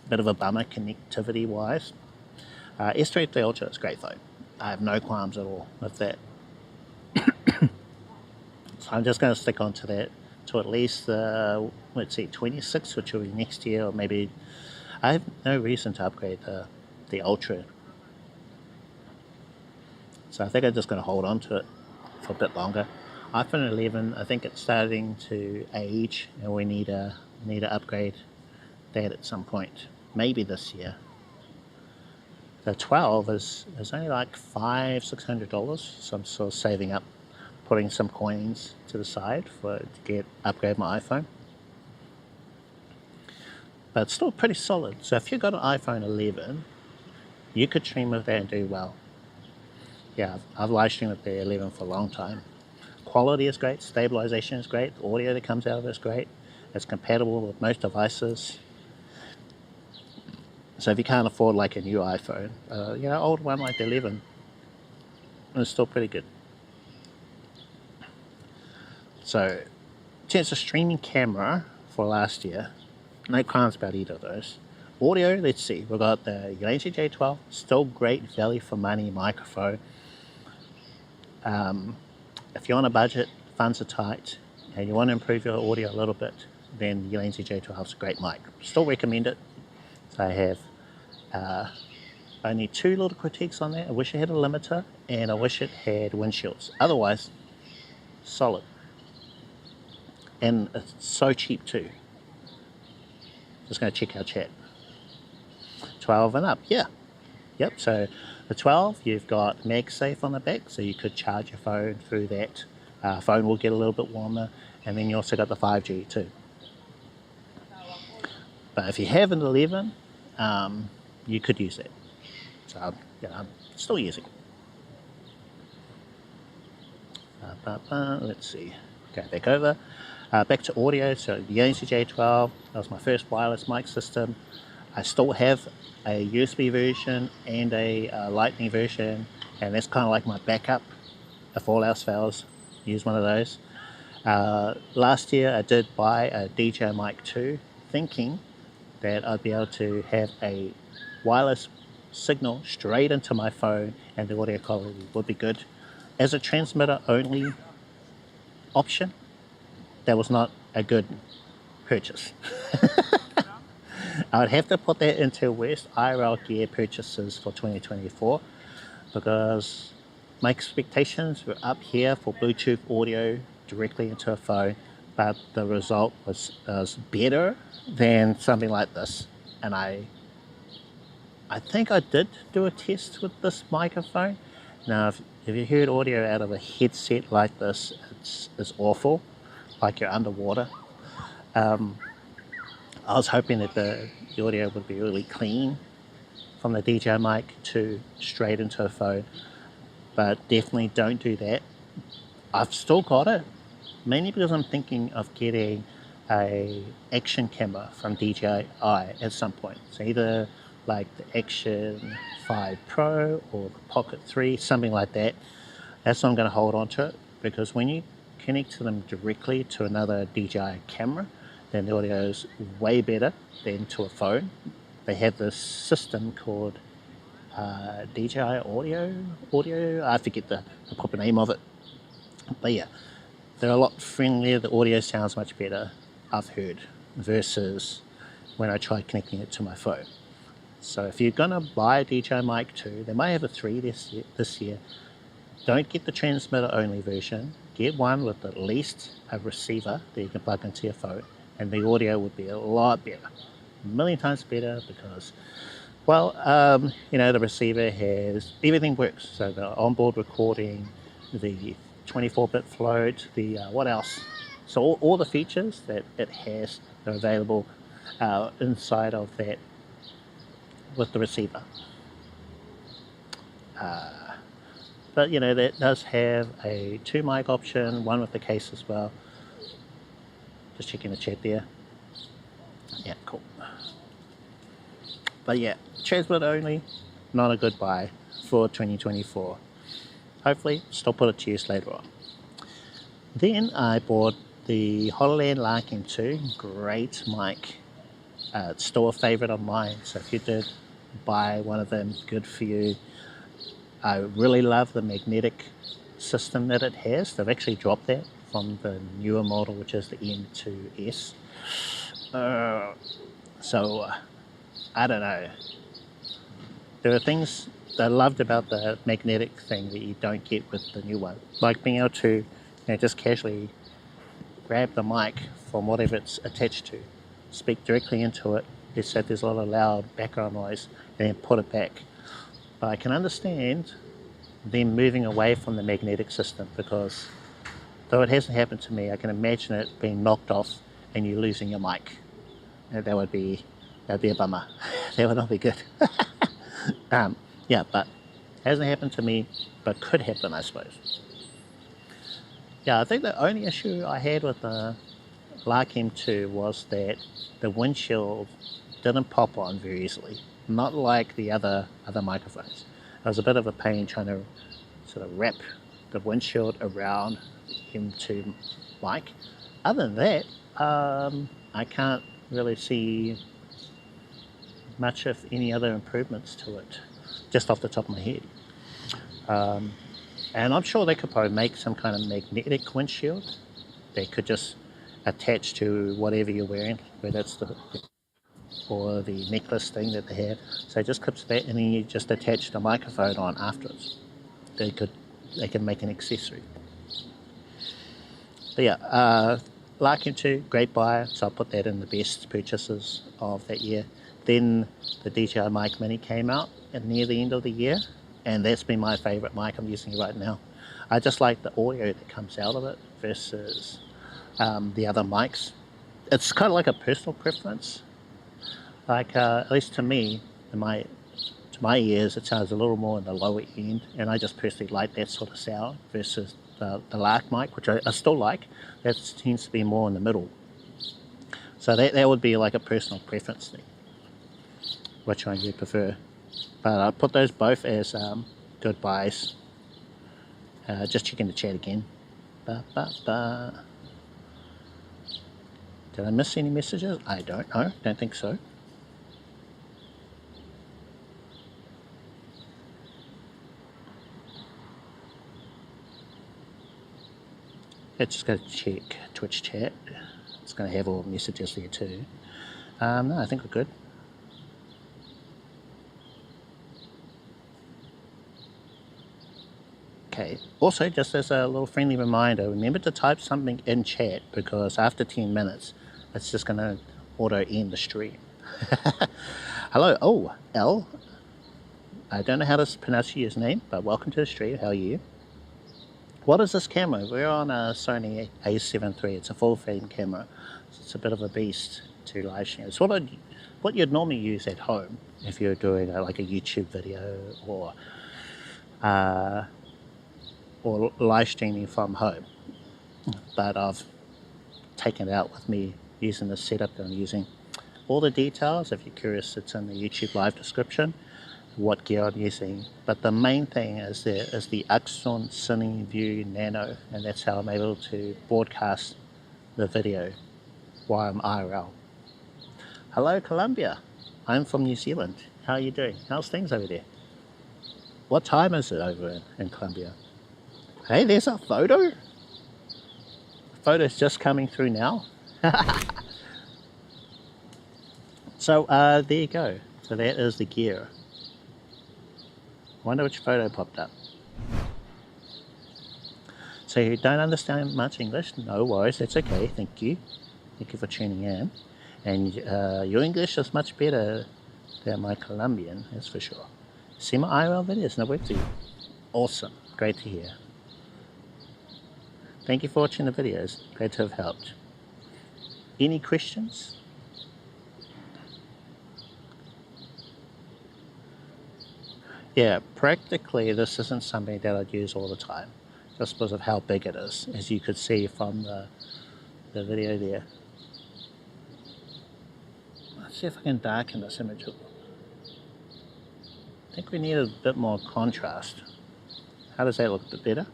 of a bummer connectivity wise. S23 Ultra is a great phone. I have no qualms at all with that. So I'm just going to stick on to that to at least, let's see, 26, which will be next year, or maybe. I have no reason to upgrade the Ultra. So I think I'm just going to hold on to it for a bit longer. iPhone 11, I think it's starting to age, and we need to upgrade that at some point, maybe this year. The 12 is only like $500-600, so I'm sort of saving up, putting some coins to the side to upgrade my iPhone. But it's still pretty solid. So if you've got an iPhone 11, you could stream with that and do well. Yeah, I've live streamed with the 11 for a long time. Quality is great, stabilization is great, the audio that comes out of it is great. It's compatible with most devices. So if you can't afford like a new iPhone, old one like the 11, it's still pretty good. So in terms of streaming camera for last year, no qualms about either of those. Audio, let's see, we've got the Yamaha J12, still great value for money microphone. If you're on a budget, funds are tight, and you want to improve your audio a little bit, then Yamaha J12 is a great mic. Still recommend it. So I have Only two little critiques on that. I wish it had a limiter, and I wish it had windshields. Otherwise, solid. And it's so cheap too. Just going to check our chat. 12 and up, yeah. Yep, so the 12, you've got MagSafe on the back, so you could charge your phone through that. Phone will get a little bit warmer, and then you also got the 5G too. But if you have an 11, you could use it. So yeah, I'm still using it. Let's see. Go back over. Back to audio. So the DJi, that was my first wireless mic system. I still have a USB version and a Lightning version, and that's kind of like my backup. If all else fails, use one of those. Last year I did buy a DJi Mic 2, thinking that I'd be able to have a wireless signal straight into my phone and the audio quality would be good. As a transmitter only option, that was not a good purchase. I would have to put that into Worst IRL Gear purchases for 2024, because my expectations were up here for Bluetooth audio directly into a phone, but the result was better than something like this. And I think I did do a test with this microphone. Now, if you heard audio out of a headset like this, it's awful, like you're underwater. I was hoping that the audio would be really clean from the DJi mic to straight into a phone, but definitely don't do that. I've still got it, mainly because I'm thinking of getting a action camera from DJi at some point. So either like the Action 5 Pro or the Pocket 3, something like that. That's why I'm going to hold on to it, because when you connect to them directly to another DJi camera, then the audio is way better than to a phone. They have this system called DJi audio. I forget the proper name of it. But yeah, they're a lot friendlier. The audio sounds much better, I've heard, versus when I tried connecting it to my phone. So if you're gonna buy a DJi Mic 2, they might have a 3 this year. Don't get the transmitter only version. Get one with at least a receiver that you can plug into your phone, and the audio would be a lot better, a million times better, because, well, you know, the receiver has, everything works. So the onboard recording, the 24-bit float, the what else? So all the features that it has are available inside of that with the receiver. But you know, that does have a 2 mic option, one with the case as well. Just checking the chat there. Yeah, cool. But yeah, transmitter only, not a good buy for 2024. Hopefully, still put it to use later on. Then I bought the HoloLens Larkin 2, great mic. It's still a favorite of mine, so if you did buy one of them, good for you. I really love the magnetic system that it has. They've actually dropped that from the newer model, which is the M2S. So I don't know. There are things that I loved about the magnetic thing that you don't get with the new one, like being able to, you know, just casually grab the mic from whatever it's attached to, speak directly into it. They said there's a lot of loud background noise, and then put it back. But I can understand them moving away from the magnetic system, because though it hasn't happened to me, I can imagine it being knocked off and you losing your mic. And that'd be a bummer. That would not be good. Yeah, but hasn't happened to me, but could happen, I suppose. Yeah, I think the only issue I had with the Larkin 2 was that the windshield didn't pop on very easily. Not like the other microphones. It was a bit of a pain trying to sort of wrap the windshield around the M2 mic. Other than that, I can't really see much of any other improvements to it, just off the top of my head. And I'm sure they could probably make some kind of magnetic windshield that could just attach to whatever you're wearing, whether it's the or the necklace thing that they have. So it just clips back, and then you just attach the microphone on afterwards. They can make an accessory. But yeah, Larkin 2, great buy, so I'll put that in the best purchases of that year. Then the DJi Mic Mini came out near the end of the year, and that's been my favourite mic. I'm using it right now. I just like the audio that comes out of it versus the other mics. It's kind of like a personal preference. Like at least to me, to my ears, it sounds a little more in the lower end, and I just personally like that sort of sound versus the Lark mic, which I still like. That tends to be more in the middle. So that would be like a personal preference thing, which one you prefer. But I'll put those both as good buys. Just checking the chat again. Did I miss any messages? I don't know. Don't think so. Let's just go check Twitch chat. It's going to have all the messages there too. No, I think we're good. Okay, also just as a little friendly reminder, remember to type something in chat, because after 10 minutes it's just going to auto end the stream. Hello, oh, L. I don't know how to pronounce your name, but welcome to the stream. How are you? What is this camera? We're on a Sony A7 III. It's a full frame camera. So it's a bit of a beast to live stream. It's what you'd normally use at home if you're doing like a YouTube video or live streaming from home. But I've taken it out with me using the setup that I'm using. All the details, if you're curious, it's in the YouTube live description, what gear I'm using. But the main thing is the Accsoon SEE Nano, and that's how I'm able to broadcast the video while I'm IRL. Hello Colombia, I'm from New Zealand. How are you doing? How's things over there? What time is it over in Colombia? Hey, there's a photo? The photo's just coming through now. So there you go. So that is the gear. I wonder which photo popped up. So you don't understand much English? No worries, that's okay. Thank you. Thank you for tuning in. And your English is much better than my Colombian, that's for sure. See my IRL videos, no web to you. Awesome, great to hear. Thank you for watching the videos. Glad to have helped. Any questions? Yeah, practically this isn't something that I'd use all the time, just because of how big it is, as you could see from the video there. Let's see if I can darken this image. I think we need a bit more contrast. How does that look? A bit better?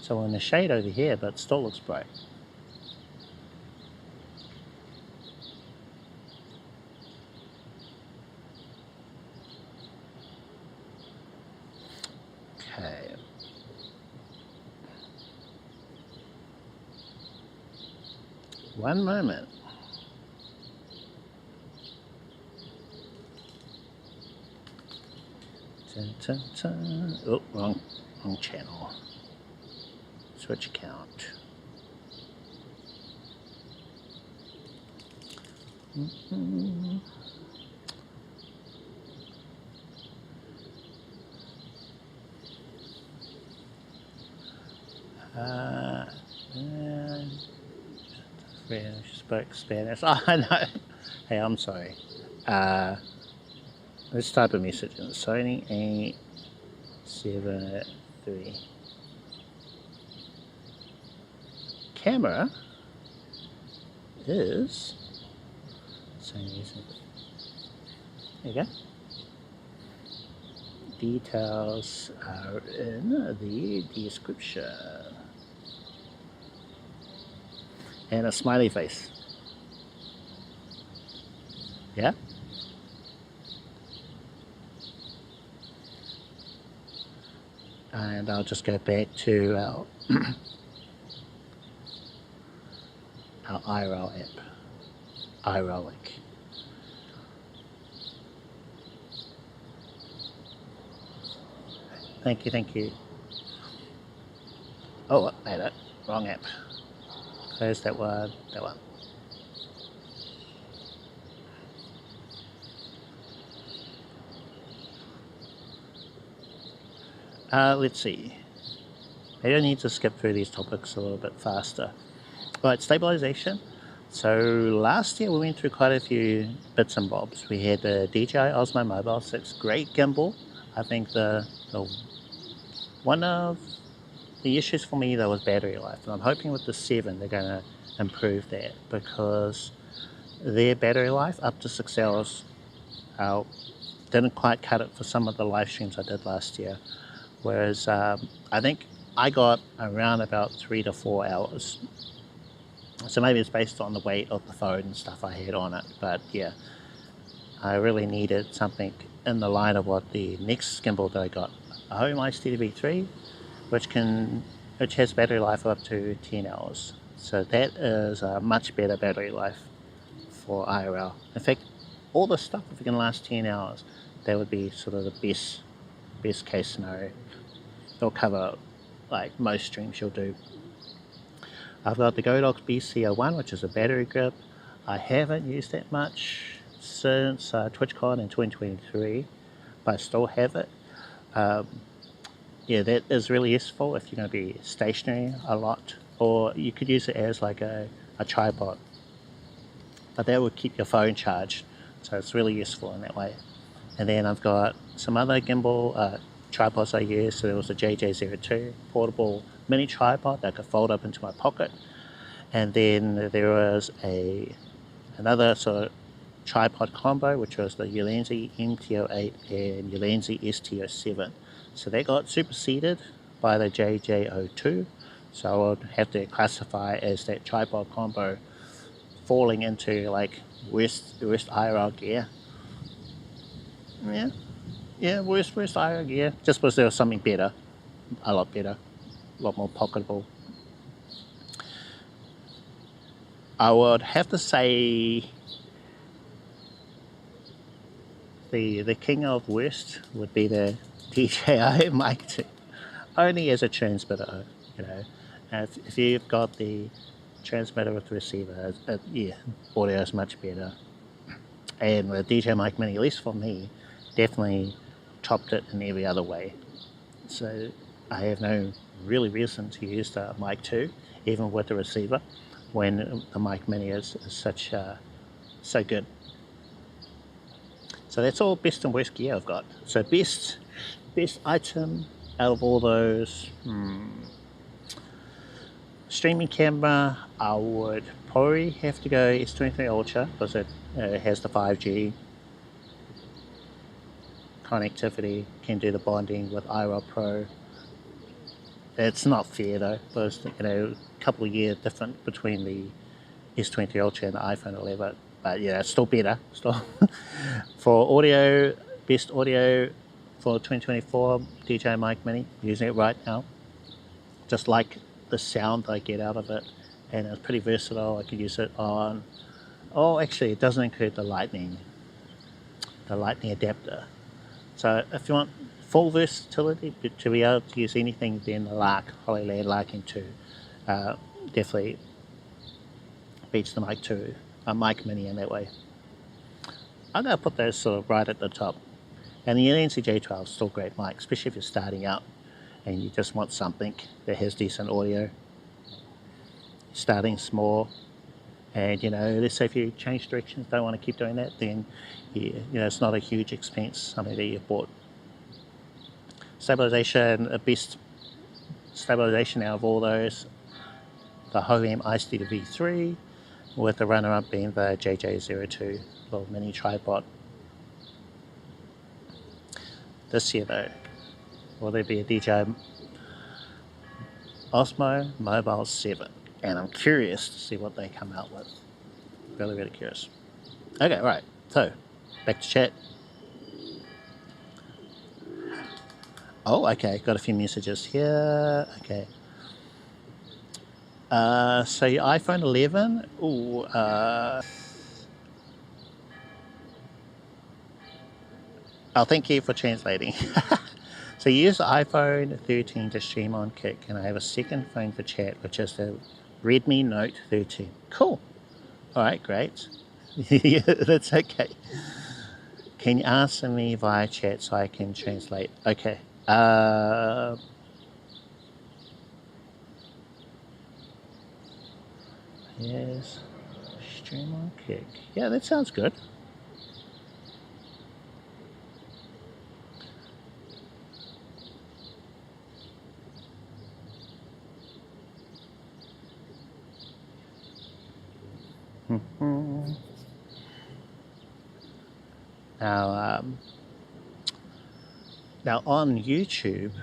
So we're in the shade over here, but it still looks bright. Okay. One moment. Dun, dun, dun. Oh, wrong channel. Switch account. She spoke Spanish. Oh, I know. Hey, I'm sorry. Let's type a message in. Sony A7 III. Camera is Sony A7 III. There you go. Details are in the description. And a smiley face. Yeah? and I'll just go back to our, our IRL app, IRL Link. Thank you, thank you. Oh, made it. Wrong app. Close that one, that one. Let's see. Maybe I need to skip through these topics a little bit faster. Right, stabilization. So last year we went through quite a few bits and bobs. We had the DJi Osmo Mobile 6, great gimbal. I think the one of the issues for me though was battery life, and I'm hoping with the 7 they're going to improve that, because their battery life up to 6 hours didn't quite cut it for some of the live streams I did last year. Whereas I think I got around about 3 to 4 hours. So maybe it's based on the weight of the phone and stuff I had on it. But yeah, I really needed something in the line of what the next gimbal that I got, a Hohem iSteady V3, which has battery life of up to 10 hours. So that is a much better battery life for IRL. In fact, all the stuff, if it can last 10 hours, that would be sort of the best case scenario. It'll cover like most streams you'll do. I've got the Codec BC01, which is a battery grip. I haven't used that much since TwitchCon in 2023, but I still have it. Yeah, that is really useful if you're going to be stationary a lot, or you could use it as like a tripod, but that would keep your phone charged, so it's really useful in that way. And then I've got some other gimbal tripods I use. So there was a JJ02 portable mini tripod that could fold up into my pocket, and then there was another sort of tripod combo, which was the Ulanzi MT08 and Ulanzi ST07. So they got superseded by the JJ02, so I would have to classify as that tripod combo falling into like worst IRL gear. Yeah, worst IRL gear, just because there was something better, a lot better, a lot more pocketable. I would have to say the king of worst would be the DJi Mic 2, only as a transmitter, you know. If you've got the transmitter with the receiver, yeah, audio is much better. And the DJi Mic Mini, at least for me, definitely topped it in every other way. So I have no really reason to use the Mic 2, even with the receiver, when the Mic Mini is so good. So that's all best and worst gear I've got. So best item out of all those, streaming camera, I would probably have to go S23 Ultra, because it has the 5G connectivity, can do the bonding with IRL Pro. It's not fair though, because you know, a couple of years difference between the S23 Ultra and the iPhone 11. But yeah, it's still better. Still for audio, best audio for 2024, DJi Mic Mini. Using it right now. Just like the sound I get out of it, and it's pretty versatile. I could use it on. Oh, actually, it doesn't include the lightning adapter. So if you want full versatility to be able to use anything, then the Holyland Larkin 2 definitely beats the Mic 2, Mic Mini in that way. I'm going to put those sort of right at the top. And the Ulanzi J12 is still a great mic, especially if you're starting out and you just want something that has decent audio. Starting small, and you know, let's say if you change directions, don't want to keep doing that, then you know, it's not a huge expense, something that you've bought. Stabilization, best stabilization out of all those, the Hohem iSteady V3, with the runner-up being the JJ02 little mini tripod. This year though, will there be a DJi Osmo Mobile 7? And I'm curious to see what they come out with. Really, really curious. Okay, right. So, back to chat. Oh, okay, got a few messages here. Okay. So your iPhone 11. Ooh, oh, thank you for translating. So you use the iPhone 13 to stream on Kick, and I have a second phone for chat, which is the Redmi Note 13. Cool. All right, great. Yeah, that's okay. Can you answer me via chat so I can translate? Okay. Yes. Stream on Kick. Yeah, that sounds good. Now on YouTube,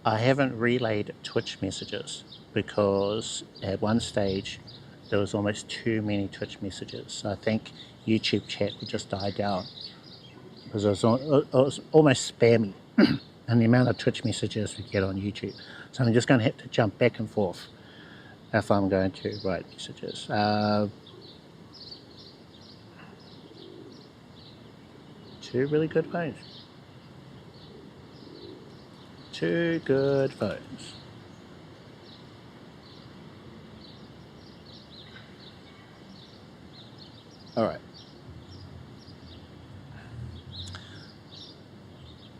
I haven't relayed Twitch messages because at one stage there was almost too many Twitch messages. So I think YouTube chat would just die down because it was almost spammy and the amount of Twitch messages we get on YouTube. So I'm just going to have to jump back and forth if I'm going to write messages. Two really good phones. Two good phones. All right.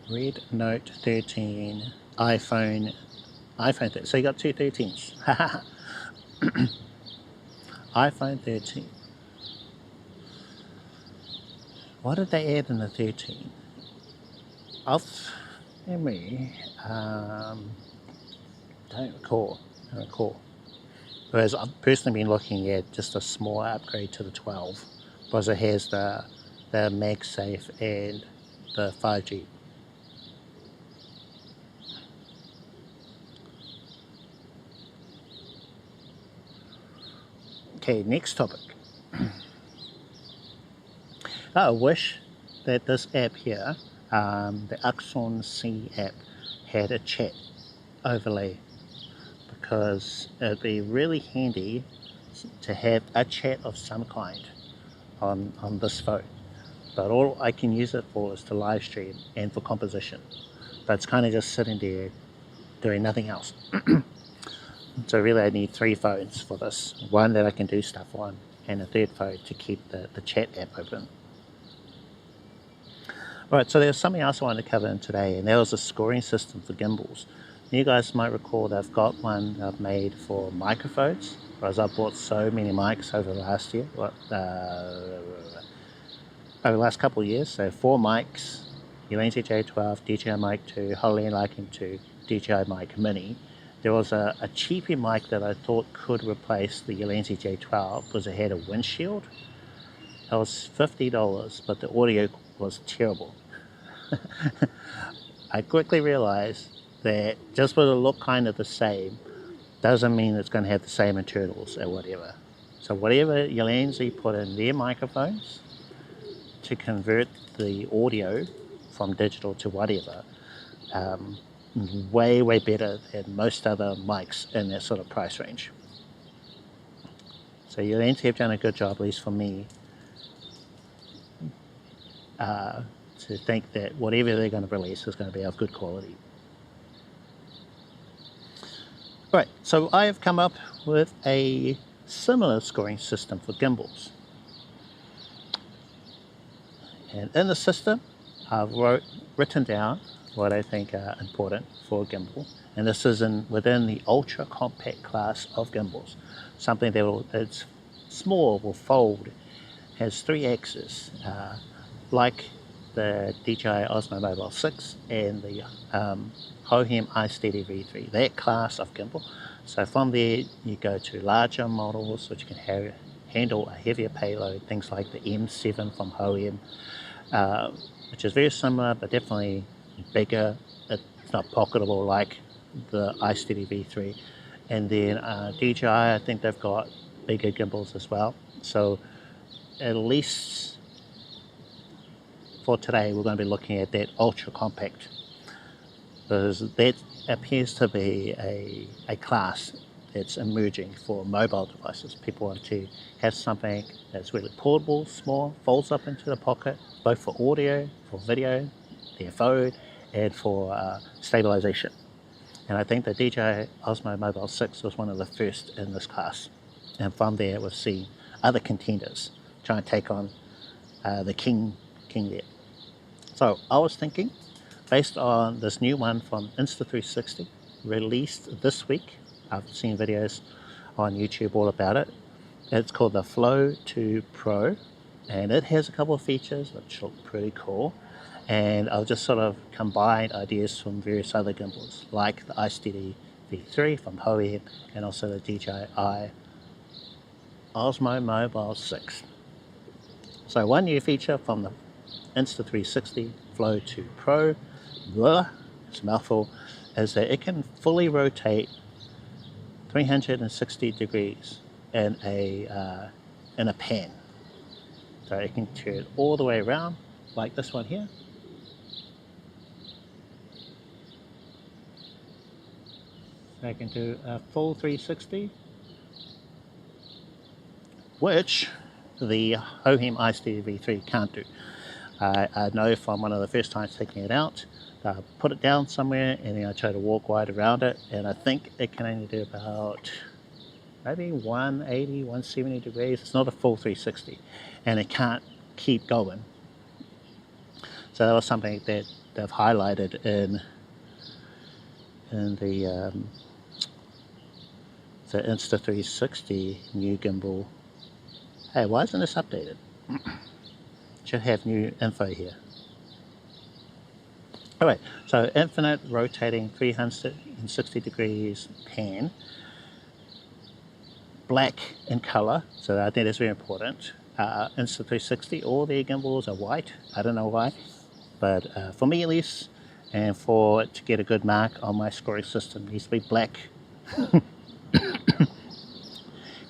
Red Note 13, iPhone 13. So you got two 13s. iPhone 13. What did they add in the 13? Off memory, don't recall. Whereas I've personally been looking at just a small upgrade to the 12 because it has the MagSafe and the 5G. Okay, next topic. I wish that this app here, the Accsoon SEE app, had a chat overlay because it'd be really handy to have a chat of some kind on this phone. But all I can use it for is to live stream and for composition. But it's kind of just sitting there doing nothing else. So really I need three phones for this. One that I can do stuff on and a third phone to keep the chat app open. Alright, so there's something else I wanted to cover in today, and that was a scoring system for gimbals. You guys might recall that I've got one I've made for microphones, whereas I've bought so many mics over the last year, over the last couple of years. So 4 mics, Ulanzi J12, DJi Mic 2, Hohem Liking 2, DJi Mic Mini. There was a cheapy mic that I thought could replace the Ulanzi J12 because it had a windshield. It was $50, but the audio was terrible. I quickly realized that just with it look kind of the same doesn't mean it's going to have the same internals or whatever. So whatever Ulanzi put in their microphones to convert the audio from digital to whatever, way better than most other mics in that sort of price range. So Ulanzi have done a good job, at least for me, to think that whatever they're going to release is going to be of good quality. Right, so I have come up with a similar scoring system for gimbals. And in the system, I've written down what I think are important for a gimbal. And this is within the ultra compact class of gimbals. Something that it's small, will fold, has 3 axes, like the DJi Osmo Mobile 6 and the Hohem iSteady V3, that class of gimbal. So from there you go to larger models which can handle a heavier payload, things like the M7 from Hohem, which is very similar but definitely bigger. It's not pocketable like the iSteady V3. And then DJi, I think they've got bigger gimbals as well. So at least for today we're going to be looking at that ultra compact because that appears to be a class that's emerging for mobile devices. People want to have something that's really portable, small, folds up into the pocket, both for audio, for video, their phone, and for stabilization. And I think the DJi Osmo Mobile 6 was one of the first in this class. And from there, we've seen other contenders try and take on the king there. So I was thinking, based on this new one from Insta360, released this week. I've seen videos on YouTube all about it. It's called the Flow 2 Pro, and it has a couple of features which look pretty cool. And I'll just sort of combine ideas from various other gimbals, like the iSteady V3 from Hohem, and also the DJi Osmo Mobile 6. So one new feature from the Insta360 Flow 2 Pro, it's a mouthful, is that it can fully rotate 360 degrees in a pan. So it can turn it all the way around, like this one here. So I can do a full 360, which the Hohem iSteady V3 can't do. I know from one of the first times taking it out, put it down somewhere and then I try to walk wide around it, and I think it can only do about maybe 180, 170 degrees. It's not a full 360, and it can't keep going. So that was something that they've highlighted in the Insta360 new gimbal. Hey, why isn't this updated? Should have new info here. Alright, so infinite rotating 360 degrees pan, black in color, so I think that's very important. Insta360, all their gimbals are white. I don't know why, but for me at least, and for it to get a good mark on my scoring system, it needs to be black.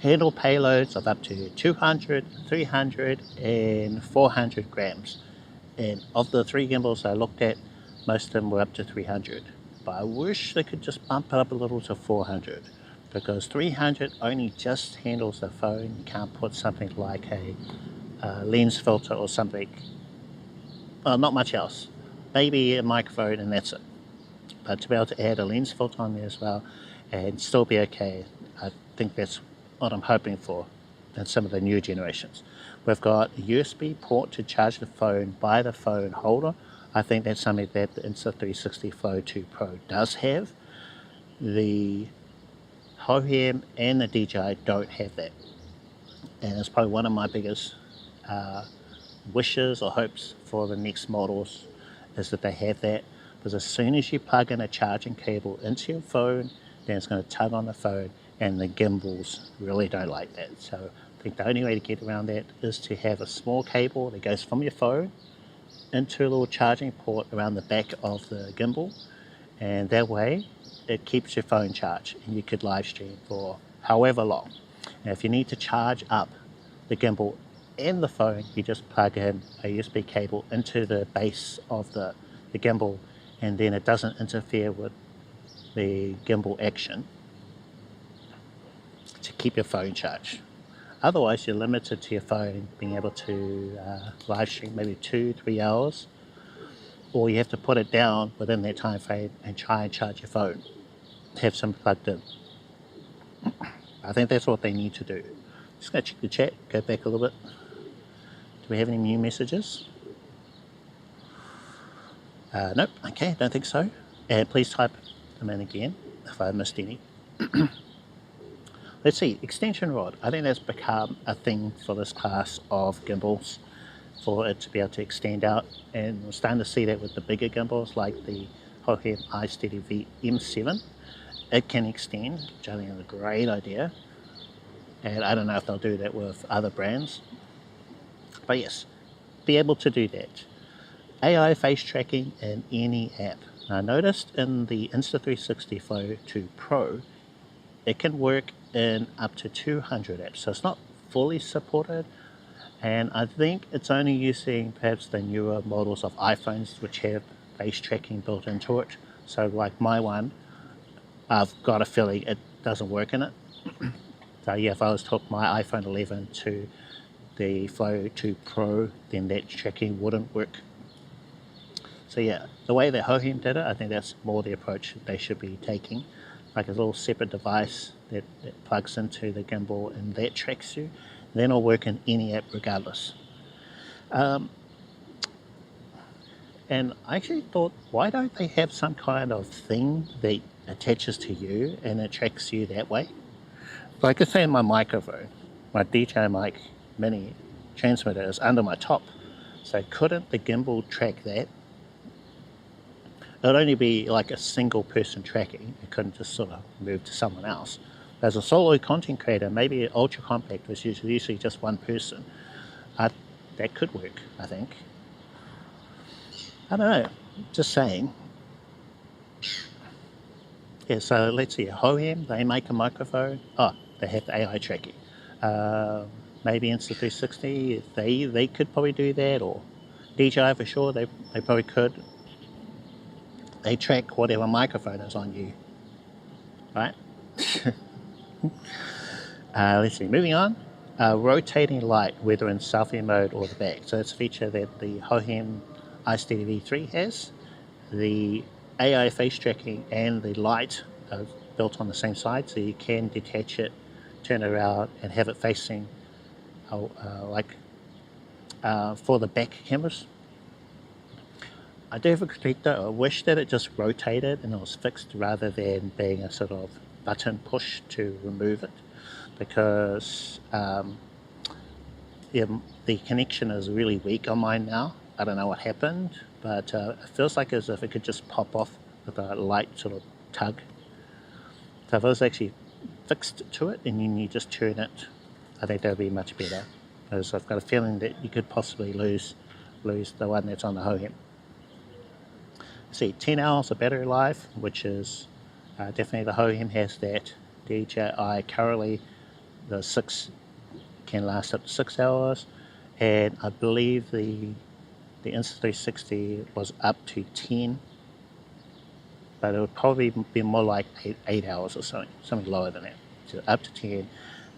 Handle payloads of up to 200, 300 and 400 grams. And of the three gimbals I looked at, most of them were up to 300. But I wish they could just bump it up a little to 400, because 300 only just handles the phone. You can't put something like a lens filter or something. Not much else. Maybe a microphone and that's it. But to be able to add a lens filter on there as well and still be okay, I think that's what I'm hoping for in some of the new generations. We've got a USB port to charge the phone by the phone holder. I think that's something that the Insta360 Flow 2 Pro does have. The Hohem and the DJi don't have that. And it's probably one of my biggest wishes or hopes for the next models, is that they have that. Because as soon as you plug in a charging cable into your phone, then it's going to tug on the phone, and the gimbals really don't like that. So I think the only way to get around that is to have a small cable that goes from your phone into a little charging port around the back of the gimbal, and that way it keeps your phone charged and you could live stream for however long. And if you need to charge up the gimbal and the phone, you just plug in a USB cable into the base of the gimbal, and then it doesn't interfere with the gimbal action to keep your phone charged. Otherwise, you're limited to your phone being able to live stream maybe 2-3 hours, or you have to put it down within that time frame and try and charge your phone. Have some plugged in. I think that's what they need to do. Just going to check the chat, go back a little bit. Do we have any new messages? Nope, okay, don't think so. And please type them in again if I missed any. Let's see, extension rod. I think that's become a thing for this class of gimbals, for it to be able to extend out. And we're starting to see that with the bigger gimbals like the Hohem iSteady OM6. It can extend, which I think is a great idea. And I don't know if they'll do that with other brands. But yes, be able to do that. AI face tracking in any app. Now, I noticed in the Insta360 Flow 2 Pro, it can work in up to 200 apps, so it's not fully supported, and I think it's only using perhaps the newer models of iPhones which have face tracking built into it. So like my one, I've got a feeling it doesn't work in it. So yeah, if I was to hook my iPhone 11 to the Flow 2 Pro, then that tracking wouldn't work. So yeah, the way that Hohem did it, I think that's more the approach they should be taking. Like a little separate device that plugs into the gimbal and that tracks you. Then it'll work in any app regardless. And I actually thought, why don't they have some kind of thing that attaches to you and it tracks you that way? Like I say, my microphone, my DJi mic mini transmitter is under my top. So couldn't the gimbal track that? It would only be like a single person tracking. It couldn't just sort of move to someone else. As a solo content creator, maybe an ultra compact was usually just one person. That could work, I think. I don't know, just saying. Yeah, so let's see, Hohem, they make a microphone. Oh, they have the AI tracking. Maybe Insta360, they could probably do that, or DJi for sure, they probably could. They track whatever microphone is on you, right? Let's see, moving on. Rotating light, whether in selfie mode or the back. So it's a feature that the Hohem iSteady V3 has. The AI face tracking and the light are built on the same side, so you can detach it, turn it around, and have it facing for the back cameras. I do have a critique though. I wish that it just rotated and it was fixed rather than being a sort of button push to remove it, because yeah, the connection is really weak on mine now. I don't know what happened, but it feels like as if it could just pop off with a light sort of tug. So if it was actually fixed to it and then you just turn it, I think that would be much better, because I've got a feeling that you could possibly lose the one that's on the Hohem. See, 10 hours of battery life, which is definitely the Hohem has that. DJi currently, the 6 can last up to 6 hours, and I believe the Insta360 was up to 10, but it would probably be more like 8 hours or something lower than that. So up to 10,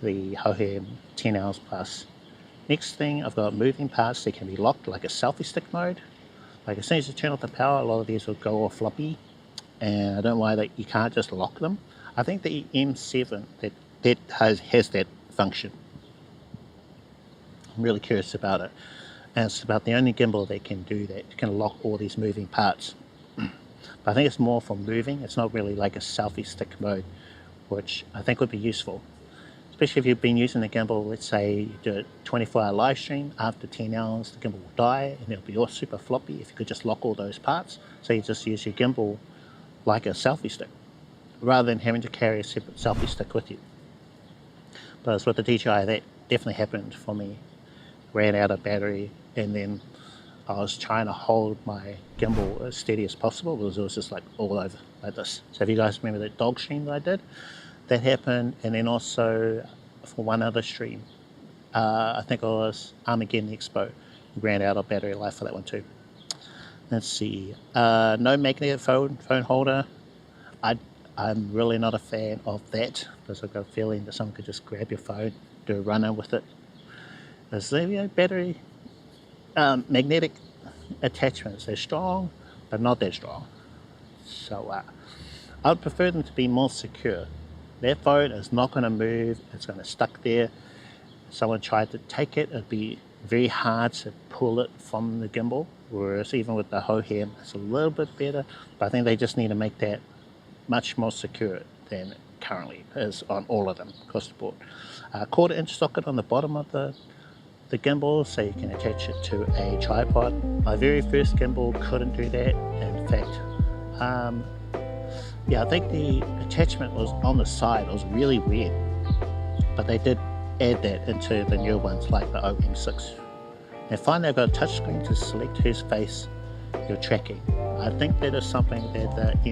the Hohem 10 hours plus. Next thing, I've got moving parts that can be locked, like a selfie stick mode. Like as soon as you turn off the power, a lot of these will go all floppy, and I don't know why that you can't just lock them. I think the M7 that has that function. I'm really curious about it, and it's about the only gimbal that can do that. It can lock all these moving parts. But I think it's more for moving. It's not really like a selfie stick mode, which I think would be useful. Especially if you've been using the gimbal, let's say you do a 24-hour live stream, after 10 hours the gimbal will die and it'll be all super floppy. If you could just lock all those parts, so you just use your gimbal like a selfie stick, rather than having to carry a separate selfie stick with you. But it's with the DJi, that definitely happened for me. Ran out of battery, and then I was trying to hold my gimbal as steady as possible, because it was just like all over like this. So if you guys remember that dog stream that I did, that happened. And then also for one other stream, I think it was Armageddon Expo, ran out of battery life for that one too. Let's see, no magnetic phone holder. I'm really not a fan of that, because I've got a feeling that someone could just grab your phone, do a runner with it. There's battery magnetic attachments. They're strong, but not that strong. So I would prefer them to be more secure. That phone is not going to move. It's going to stuck there. If someone tried to take it, it'd be very hard to pull it from the gimbal. Whereas even with the Hohem, it's a little bit better. But I think they just need to make that much more secure than it currently is on all of them across the board. 1/4 inch socket on the bottom of the gimbal, so you can attach it to a tripod. My very first gimbal couldn't do that. In fact, yeah, I think the attachment was on the side. It was really weird, but they did add that into the newer ones like the OM6. And finally, I've got a touchscreen to select whose face you're tracking. I think that is something that the